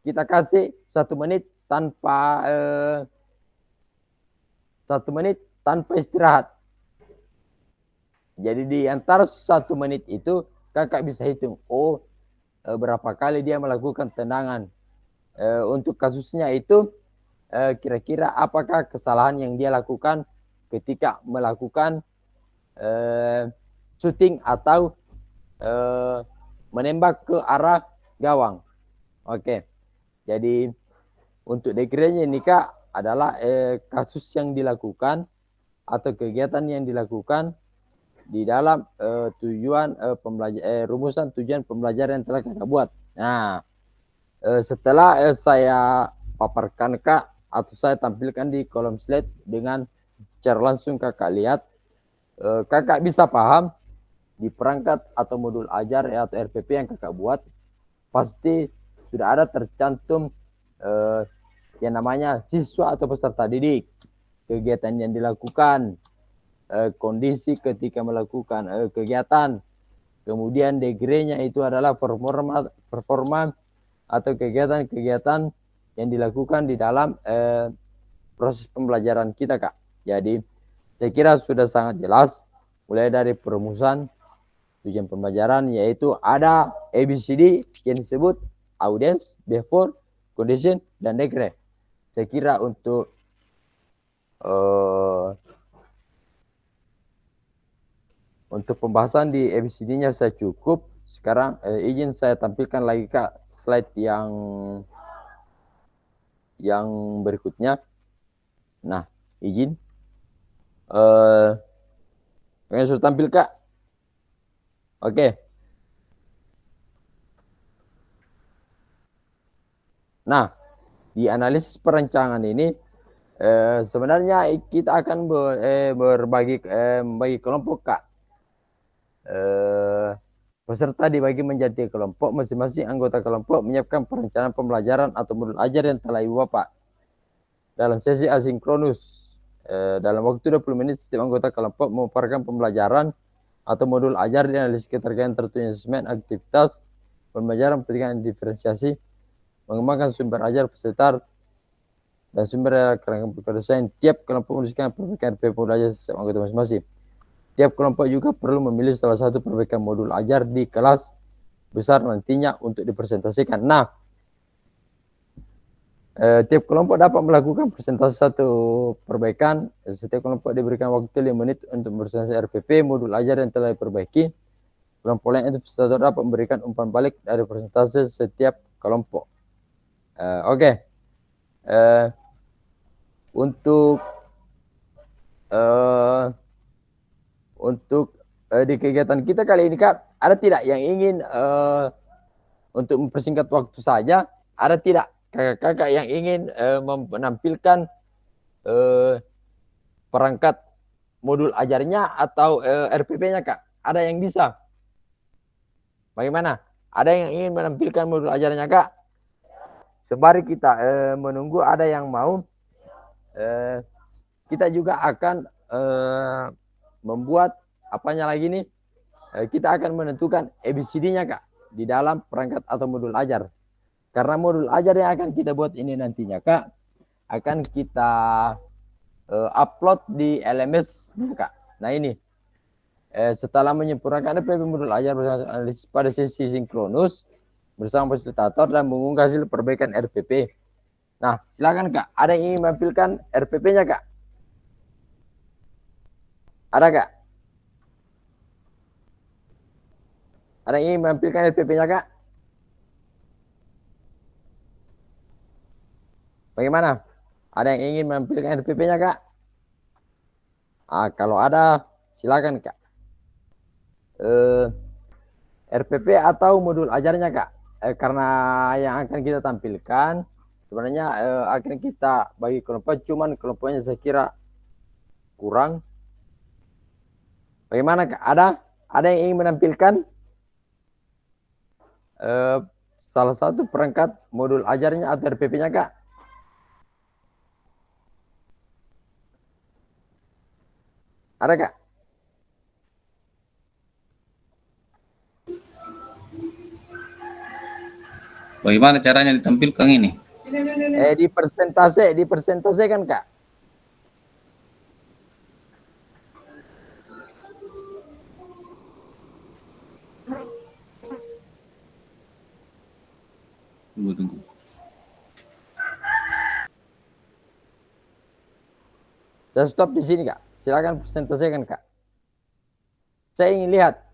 kita kasih 1 menit tanpa 1 menit tanpa istirahat. Jadi di antara 1 menit itu kakak bisa hitung, berapa kali dia melakukan tendangan. Untuk kasusnya itu kira-kira apakah kesalahan yang dia lakukan ketika melakukan shooting atau menembak ke arah gawang. Oke. Jadi untuk degree-nya ini, Kak, adalah kasus yang dilakukan atau kegiatan yang dilakukan di dalam rumusan tujuan pembelajaran yang telah kakak buat. Nah, setelah saya paparkan Kak, atau saya tampilkan di kolom slide dengan secara langsung kakak lihat, kakak bisa paham di perangkat atau modul ajar atau RPP yang kakak buat, pasti sudah ada tercantum yang namanya siswa atau peserta didik, kegiatan yang dilakukan, kondisi ketika melakukan kegiatan, kemudian degree-nya itu adalah performa atau kegiatan-kegiatan yang dilakukan di dalam proses pembelajaran kita, Kak. Jadi saya kira sudah sangat jelas, mulai dari perumusan tujuan pembelajaran, yaitu ada ABCD yang disebut audience, before, condition, dan degree. Saya kira untuk pembahasan di ABCD-nya saya cukup. Sekarang izin saya tampilkan lagi Kak slide yang berikutnya. Nah, izin. Yang sudah tampil Kak. Oke. Nah, di analisis perencanaan ini sebenarnya kita akan membagi kelompok Kak. Peserta dibagi menjadi kelompok, masing-masing anggota kelompok menyiapkan perencanaan pembelajaran atau modul ajar yang telah Ibu Bapak dalam sesi asinkronus. Dalam waktu 20 menit setiap anggota kelompok memaparkan pembelajaran atau modul ajar di analisis keterkaitan tertentu, asesmen aktivitas pembelajaran, pendidikan diferensiasi, mengembangkan sumber ajar peserta dan sumber kerangka pekerjaan. Tiap kelompok menuliskan perbaikan RPP modul ajar setiap anggota masing-masing. Tiap kelompok juga perlu memilih salah satu perbaikan modul ajar di kelas besar nantinya untuk dipresentasikan. Nah, tiap kelompok dapat melakukan presentasi satu perbaikan. Setiap kelompok diberikan waktu 5 menit untuk presentasi RPP modul ajar yang telah diperbaiki. Kelompok lain itu peserta dapat memberikan umpan balik dari presentasi setiap kelompok. Oke. Untuk di kegiatan kita kali ini Kak, ada tidak yang ingin untuk mempersingkat waktu saja, ada tidak kakak-kakak yang ingin menampilkan perangkat modul ajarnya atau RPP-nya Kak? Ada yang bisa? Bagaimana? Ada yang ingin menampilkan modul ajarnya Kak? Sembari kita menunggu ada yang mau, kita juga akan membuat apanya lagi nih, kita akan menentukan ABCD-nya Kak di dalam perangkat atau modul ajar. Karena modul ajar yang akan kita buat ini nantinya Kak akan kita upload di LMS Kak. Nah ini setelah menyempurnakan RPP modul ajar analisis pada sesi sinkronus bersama fasilitator dan mengunggah hasil perbaikan RPP. Nah silakan Kak, ada yang ingin menampilkan RPP-nya Kak? Ada Kak? Ada yang ingin menampilkan RPP-nya Kak? Bagaimana? Ada yang ingin menampilkan RPP-nya Kak? Kalau ada, silakan Kak. RPP atau modul ajarnya Kak? Karena yang akan kita tampilkan sebenarnya akan kita bagi kelompok, cuman kelompoknya saya kira kurang. Bagaimana Kak? Ada yang ingin menampilkan salah satu perangkat modul ajarnya atau RPP-nya Kak? Ada Kak?
Bagaimana caranya ditampilkan ini?
Dipresentasikan Kak.
Tunggu.
Saya stop di sini Kak. Silakan presentasikan Kak. Saya ingin lihat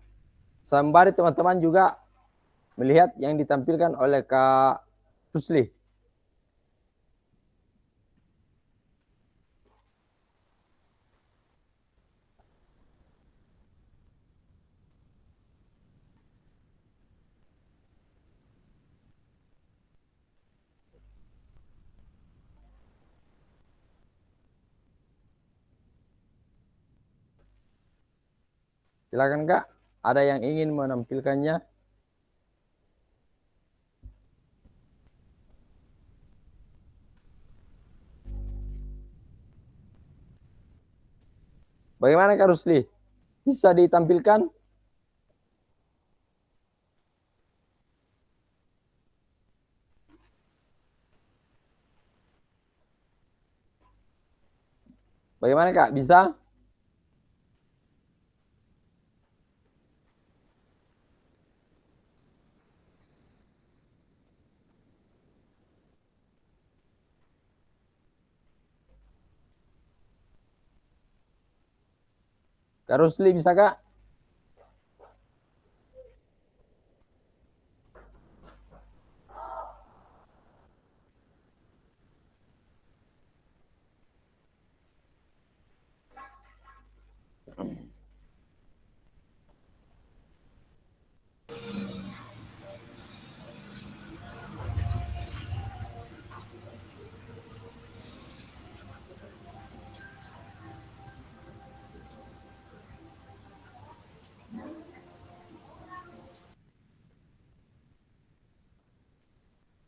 sembari teman-teman juga melihat yang ditampilkan oleh Kak Rusli. Silakan Kak, ada yang ingin menampilkannya? Bagaimana Kak Rusli? Bisa ditampilkan? Bagaimana Kak? Bisa? Kak Rusli bisa Kak?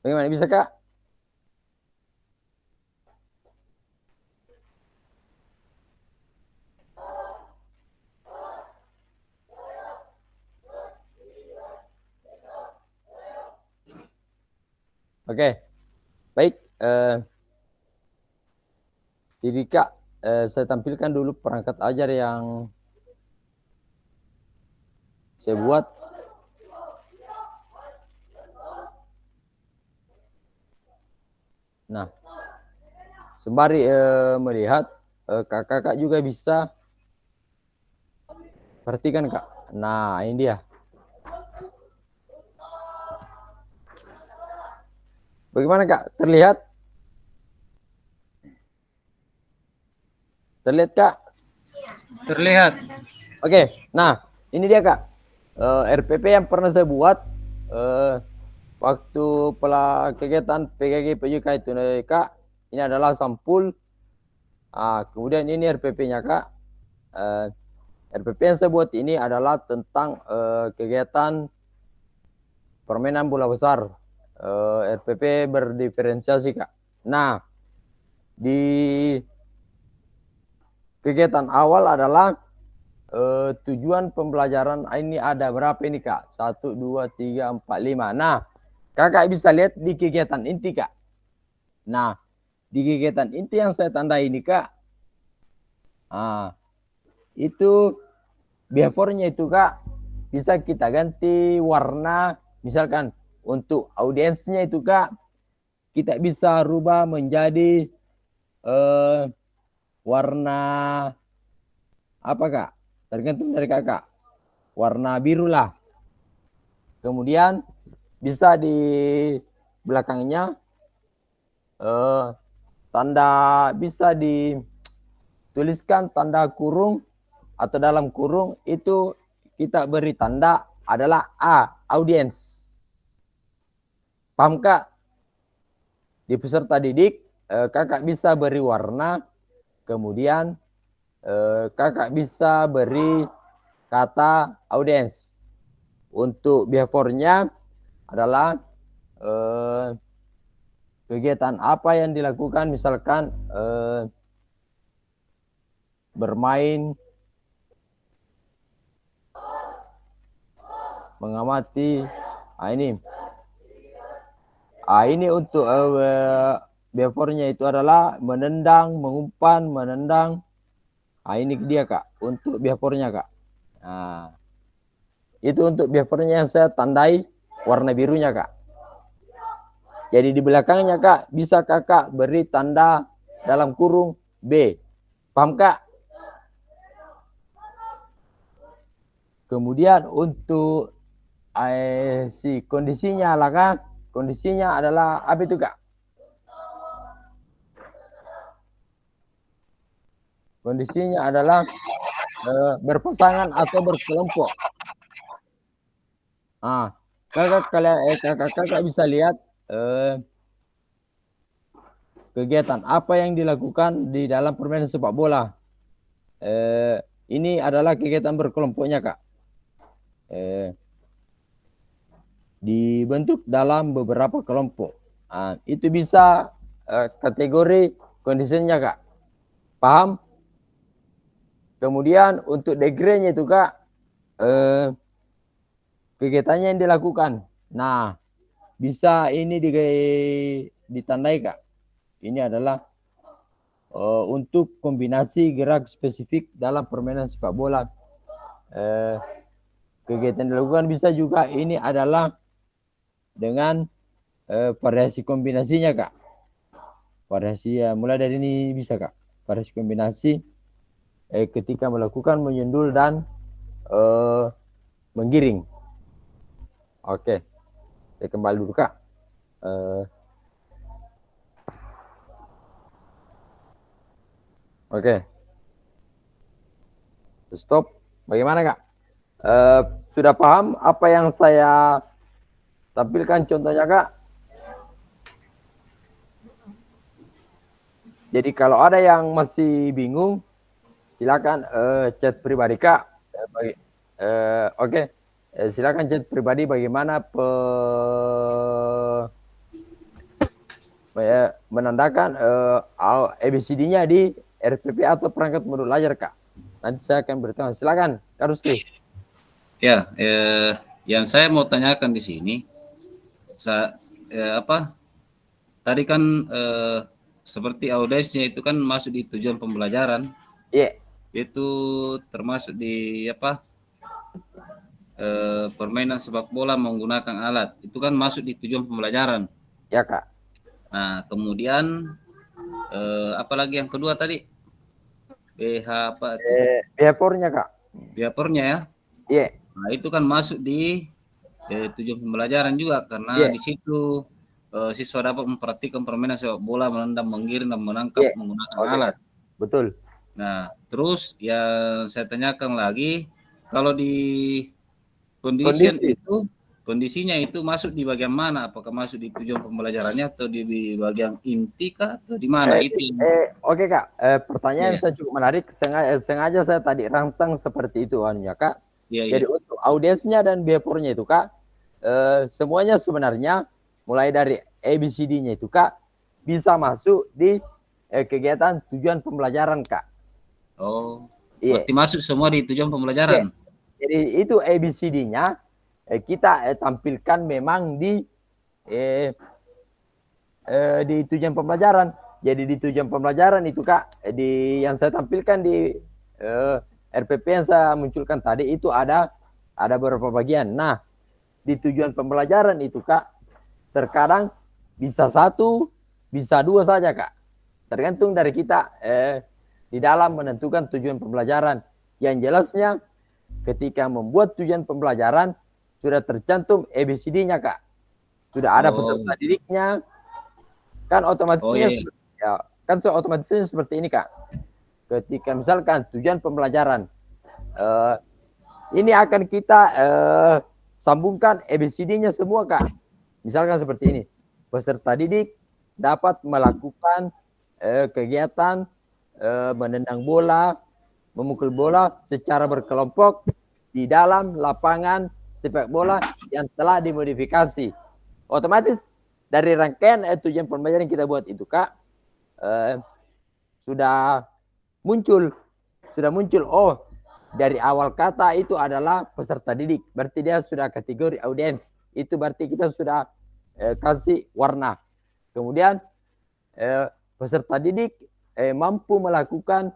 Bagaimana bisa Kak? Oke, baik. Jadi Kak, saya tampilkan dulu perangkat ajar yang saya buat. Nah, sembari melihat, kakak-kakak juga bisa perhatikan Kak. Nah, ini dia. Bagaimana Kak? Terlihat? Terlihat Kak?
Terlihat.
Oke, nah ini dia Kak. RPP yang pernah saya buat waktu kegiatan PKG PJK itu Kak. Ini adalah sampul. Kemudian ini RPP-nya Kak. RPP yang saya buat ini adalah tentang kegiatan permainan bola besar. RPP berdiferensiasi Kak. Nah, di kegiatan awal adalah tujuan pembelajaran ini ada berapa ini Kak? 1, 2, 3, 4, 5. Nah, kakak bisa lihat di kegiatan inti Kak. Nah, di kegiatan inti yang saya tandai ini Kak. Itu behaviornya itu Kak, bisa kita ganti warna. Misalkan untuk audiensnya itu Kak, kita bisa rubah menjadi warna apa Kak? Tergantung dari kakak. Warna biru lah. Kemudian bisa di belakangnya tanda, bisa dituliskan tanda kurung atau dalam kurung itu kita beri tanda adalah A, audiens. Paham Kak? Di peserta didik kakak bisa beri warna, kemudian kakak bisa beri kata audiens. Untuk behaviornya adalah kegiatan apa yang dilakukan, misalkan bermain, mengamati. Ini untuk behaviornya itu adalah menendang, mengumpan, menendang. Ini dia Kak, untuk behaviornya Kak. Nah, itu untuk behaviornya yang saya tandai warna birunya Kak. Jadi di belakangnya Kak, bisa kakak beri tanda dalam kurung B. Paham Kak? Kemudian untuk si kondisinya lah Kak. Kondisinya adalah apa itu Kak? Kondisinya adalah berpasangan atau berkelompok. Kakak bisa lihat kegiatan apa yang dilakukan di dalam permainan sepak bola. Ini adalah kegiatan berkelompoknya, Kak. Dibentuk dalam beberapa kelompok. Itu bisa kategori kondisinya, Kak. Paham? Kemudian untuk degree-nya itu, Kak, kegiatannya yang dilakukan. Nah, bisa ini ditandai, Kak. Ini adalah untuk kombinasi gerak spesifik dalam permainan sepak bola. Kegiatan dilakukan bisa juga ini adalah dengan variasi kombinasinya, Kak. Variasi ya mulai dari ini bisa, Kak. Variasi kombinasi ketika melakukan menyundul dan menggiring. Oke, saya kembali dulu, Kak. Oke. Stop. Bagaimana, Kak? Sudah paham apa yang saya tampilkan contohnya, Kak? Jadi kalau ada yang masih bingung, silakan chat pribadi, Kak. Oke. Silakan chat pribadi bagaimana menandakan ABCD-nya di RPP atau perangkat modul belajar, Kak. Nanti saya akan beritahu. Silakan, Kak Rusli.
Ya, yang saya mau tanyakan di sini, tadi kan seperti audiensnya itu kan masuk di tujuan pembelajaran.
Iya.
Itu termasuk di permainan sepak bola menggunakan alat. Itu kan masuk di tujuan pembelajaran.
Ya, Kak.
Nah, kemudian apalagi yang kedua tadi?
Behaviornya, Kak.
Behaviornya ya?
Iya.
Nah, itu kan masuk di tujuan pembelajaran juga karena di situ siswa dapat memperhatikan permainan sepak bola, menendang, menggiring, dan menangkap menggunakan alat.
Betul.
Nah, terus yang saya tanyakan lagi, kalau di kondisinya itu masuk di bagian mana? Apakah masuk di tujuan pembelajarannya atau di bagian inti kah atau di mana?
Oke, Kak. Pertanyaan saya cukup menarik. Sengaja saya tadi rangsang seperti itu, Kak. Jadi untuk audiensnya dan behaviornya itu, Kak, semuanya sebenarnya mulai dari ABCD-nya itu, Kak, bisa masuk di kegiatan tujuan pembelajaran, Kak.
Oh, berarti masuk semua di tujuan pembelajaran.
Jadi itu ABCD-nya kita tampilkan memang di tujuan pembelajaran. Jadi di tujuan pembelajaran itu, Kak, yang saya tampilkan di RPP yang saya munculkan tadi itu ada beberapa bagian. Nah, di tujuan pembelajaran itu, Kak, terkadang bisa 1, bisa 2 saja, Kak. Tergantung dari kita di dalam menentukan tujuan pembelajaran. Yang jelasnya ketika membuat tujuan pembelajaran sudah tercantum ABCD-nya, Kak. Sudah ada peserta didiknya. Kan otomatisnya otomatisnya seperti ini, Kak. Ketika misalkan tujuan pembelajaran ini akan kita sambungkan ABCD-nya semua, Kak. Misalkan seperti ini. Peserta didik dapat melakukan kegiatan menendang bola, memukul bola secara berkelompok di dalam lapangan sepak bola yang telah dimodifikasi. Otomatis dari rangkaian tujuan pembelajaran yang kita buat itu, Kak, sudah muncul. Oh, dari awal kata itu adalah peserta didik. Berarti dia sudah kategori audiens. Itu berarti kita sudah kasih warna. Kemudian peserta didik mampu melakukan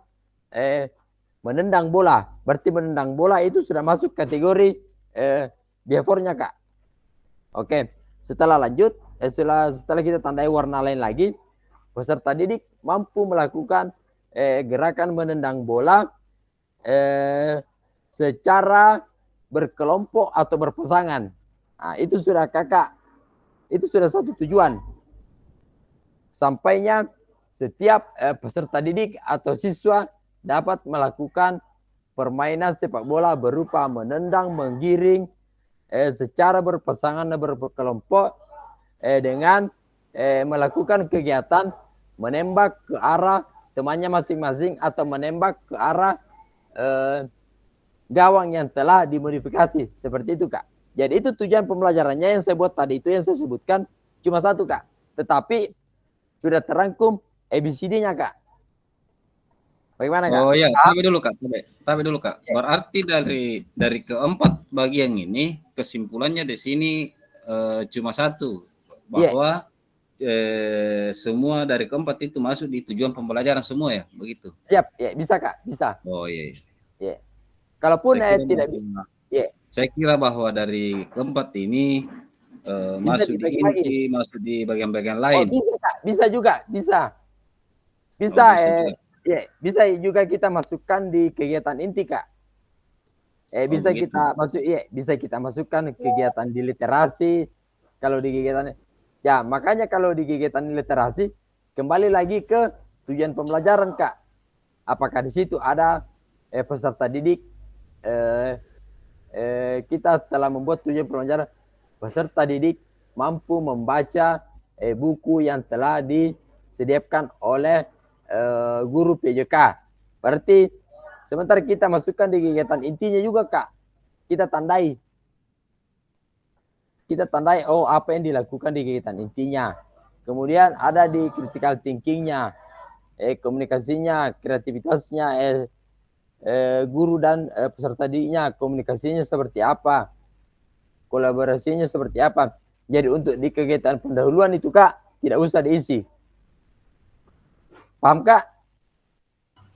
menendang bola. Berarti menendang bola itu sudah masuk kategori behaviornya, Kak. Oke, setelah lanjut, setelah kita tandai warna lain lagi, peserta didik mampu melakukan gerakan menendang bola secara berkelompok atau berpasangan. Nah, itu sudah, Kakak, itu sudah satu tujuan. Sampainya setiap peserta didik atau siswa dapat melakukan permainan sepak bola berupa menendang, menggiring secara berpasangan dan berkelompok dengan melakukan kegiatan menembak ke arah temannya masing-masing atau menembak ke arah gawang yang telah dimodifikasi. Seperti itu, Kak. Jadi itu tujuan pembelajarannya yang saya buat tadi itu yang saya sebutkan cuma satu, Kak. Tetapi sudah terangkum ABCD-nya, Kak. Bagaimana, Kak?
Oh iya, tapi dulu Kak. Berarti dari keempat bagian ini kesimpulannya di sini cuma satu, bahwa semua dari keempat itu masuk di tujuan pembelajaran semua ya, begitu.
Siap, ya bisa, Kak, bisa.
Oh iya.
Ya. Kalaupun tidak
saya kira bahwa dari keempat ini masuk di inti, masuk di bagian-bagian lain.
Oh, bisa, Kak. Bisa juga, bisa. Bisa, bisa juga kita masukkan di kegiatan inti, Kak. Bisa kita masukkan kegiatan di literasi. Kalau di kegiatan, ya makanya kalau di kegiatan literasi kembali lagi ke tujuan pembelajaran, Kak. Apakah di situ ada peserta didik? Kita telah membuat tujuan pembelajaran peserta didik mampu membaca buku yang telah disediakan oleh guru PJK. Berarti sementara kita masukkan di kegiatan intinya juga, Kak. Kita tandai oh apa yang dilakukan di kegiatan intinya. Kemudian ada di critical thinking-nya, komunikasinya, kreativitasnya, guru dan peserta didiknya, komunikasinya seperti apa, kolaborasinya seperti apa. Jadi untuk di kegiatan pendahuluan itu, Kak, tidak usah diisi. Paham, Kak?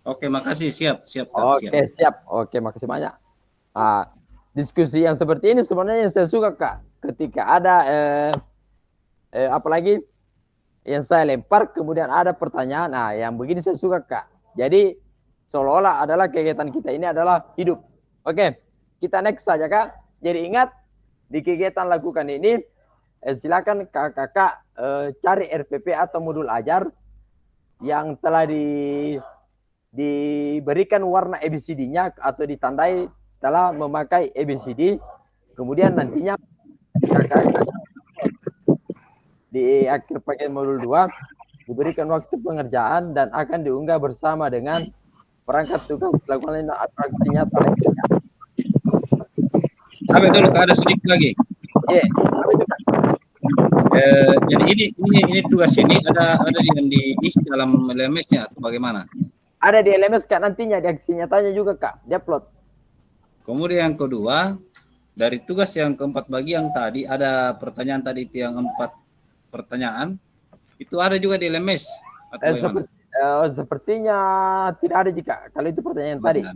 Oke, makasih. Siap.
Oke, siap. Oke, makasih banyak. Diskusi yang seperti ini sebenarnya yang saya suka, Kak. Ketika ada apalagi yang saya lempar kemudian ada pertanyaan, yang begini saya suka, Kak. Jadi seolah-olah adalah kegiatan kita ini adalah hidup. Oke, kita next saja, Kak. Jadi ingat di kegiatan lakukan ini silakan kakak cari RPP atau modul ajar yang telah diberikan warna ABCD-nya atau ditandai telah memakai ABCD. Kemudian nantinya di akhir paket modul 2 diberikan waktu pengerjaan dan akan diunggah bersama dengan perangkat tugas lakukan atraksinya.
Tapi dulu ada sedikit lagi. Jadi ini tugas ini ada yang diisi dalam LMS-nya atau bagaimana?
Ada di LMS, Kak, nantinya di aksi nyatanya juga, Kak, di-upload.
Kemudian yang kedua, dari tugas yang keempat bagi yang tadi ada pertanyaan tadi itu yang 4 pertanyaan itu ada juga di LMS atau bagaimana?
Sepertinya tidak ada jika kalau itu pertanyaan tadi.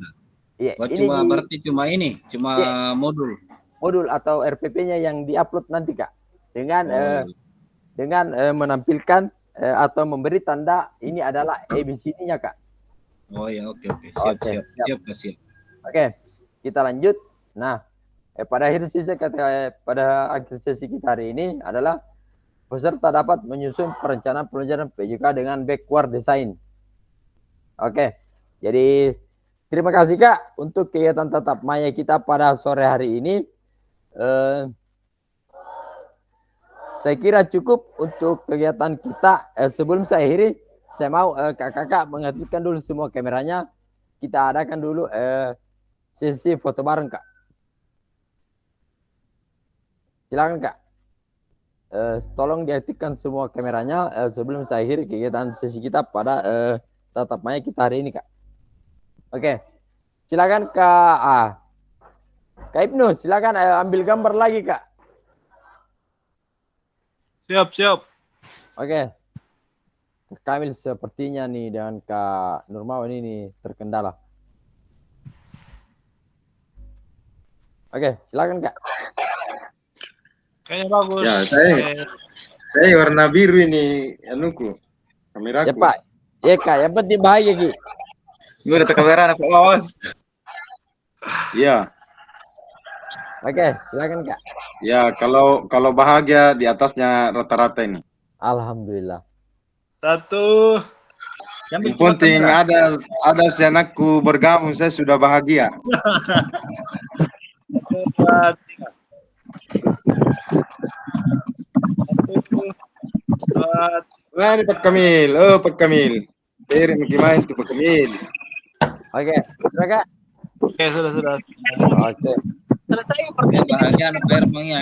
Iya, cuma berarti cuma modul
atau RPP-nya yang diupload nanti, Kak, dengan menampilkan atau memberi tanda ini adalah ABCD-nya, Kak.
Oh ya, oke. Siap.
Oke, kita lanjut. Nah, pada akhir sesi kita hari ini adalah peserta dapat menyusun perencanaan pelajaran PJK dengan backward design. Oke, jadi terima kasih, Kak, untuk kegiatan tatap maya kita pada sore hari ini. Saya kira cukup untuk kegiatan kita. Sebelum saya akhiri, saya mau kakak mengaktifkan dulu semua kameranya. Kita adakan dulu sesi foto bareng, Kak. Silakan, Kak. Tolong diaktifkan semua kameranya sebelum saya akhiri kegiatan sesi kita pada tatap maya kita hari ini, Kak. Oke, silakan Kak Ibnu, silakan ambil gambar lagi, Kak.
Siap.
Oke, Kak Kamil sepertinya nih dengan Kak Nurmawan ini terkendala. Oke, silakan, Kak.
Kayaknya bagus.
Ya, saya warna biru ini anuku, kameraku.
Ya, Pak. Ya, Kak, yang penting bahagia, Ki.
Gue udah kamera Pak Wawan.
Iya.
Oke, silakan, Kak.
Ya, kalau bahagia di atasnya rata-rata ini.
Alhamdulillah.
1.
Yang penting ada si anakku bergabung, saya sudah bahagia.
2, 3. 1, 2.
Wah, ini Pak Kamil. Pak Kamil. Dari main tuh Pak Kamil.
Oke, silakan.
Oke, sudah.
Oke.
Selesai
Ya,
pertanyaan.
bahagia anak Hermang ya.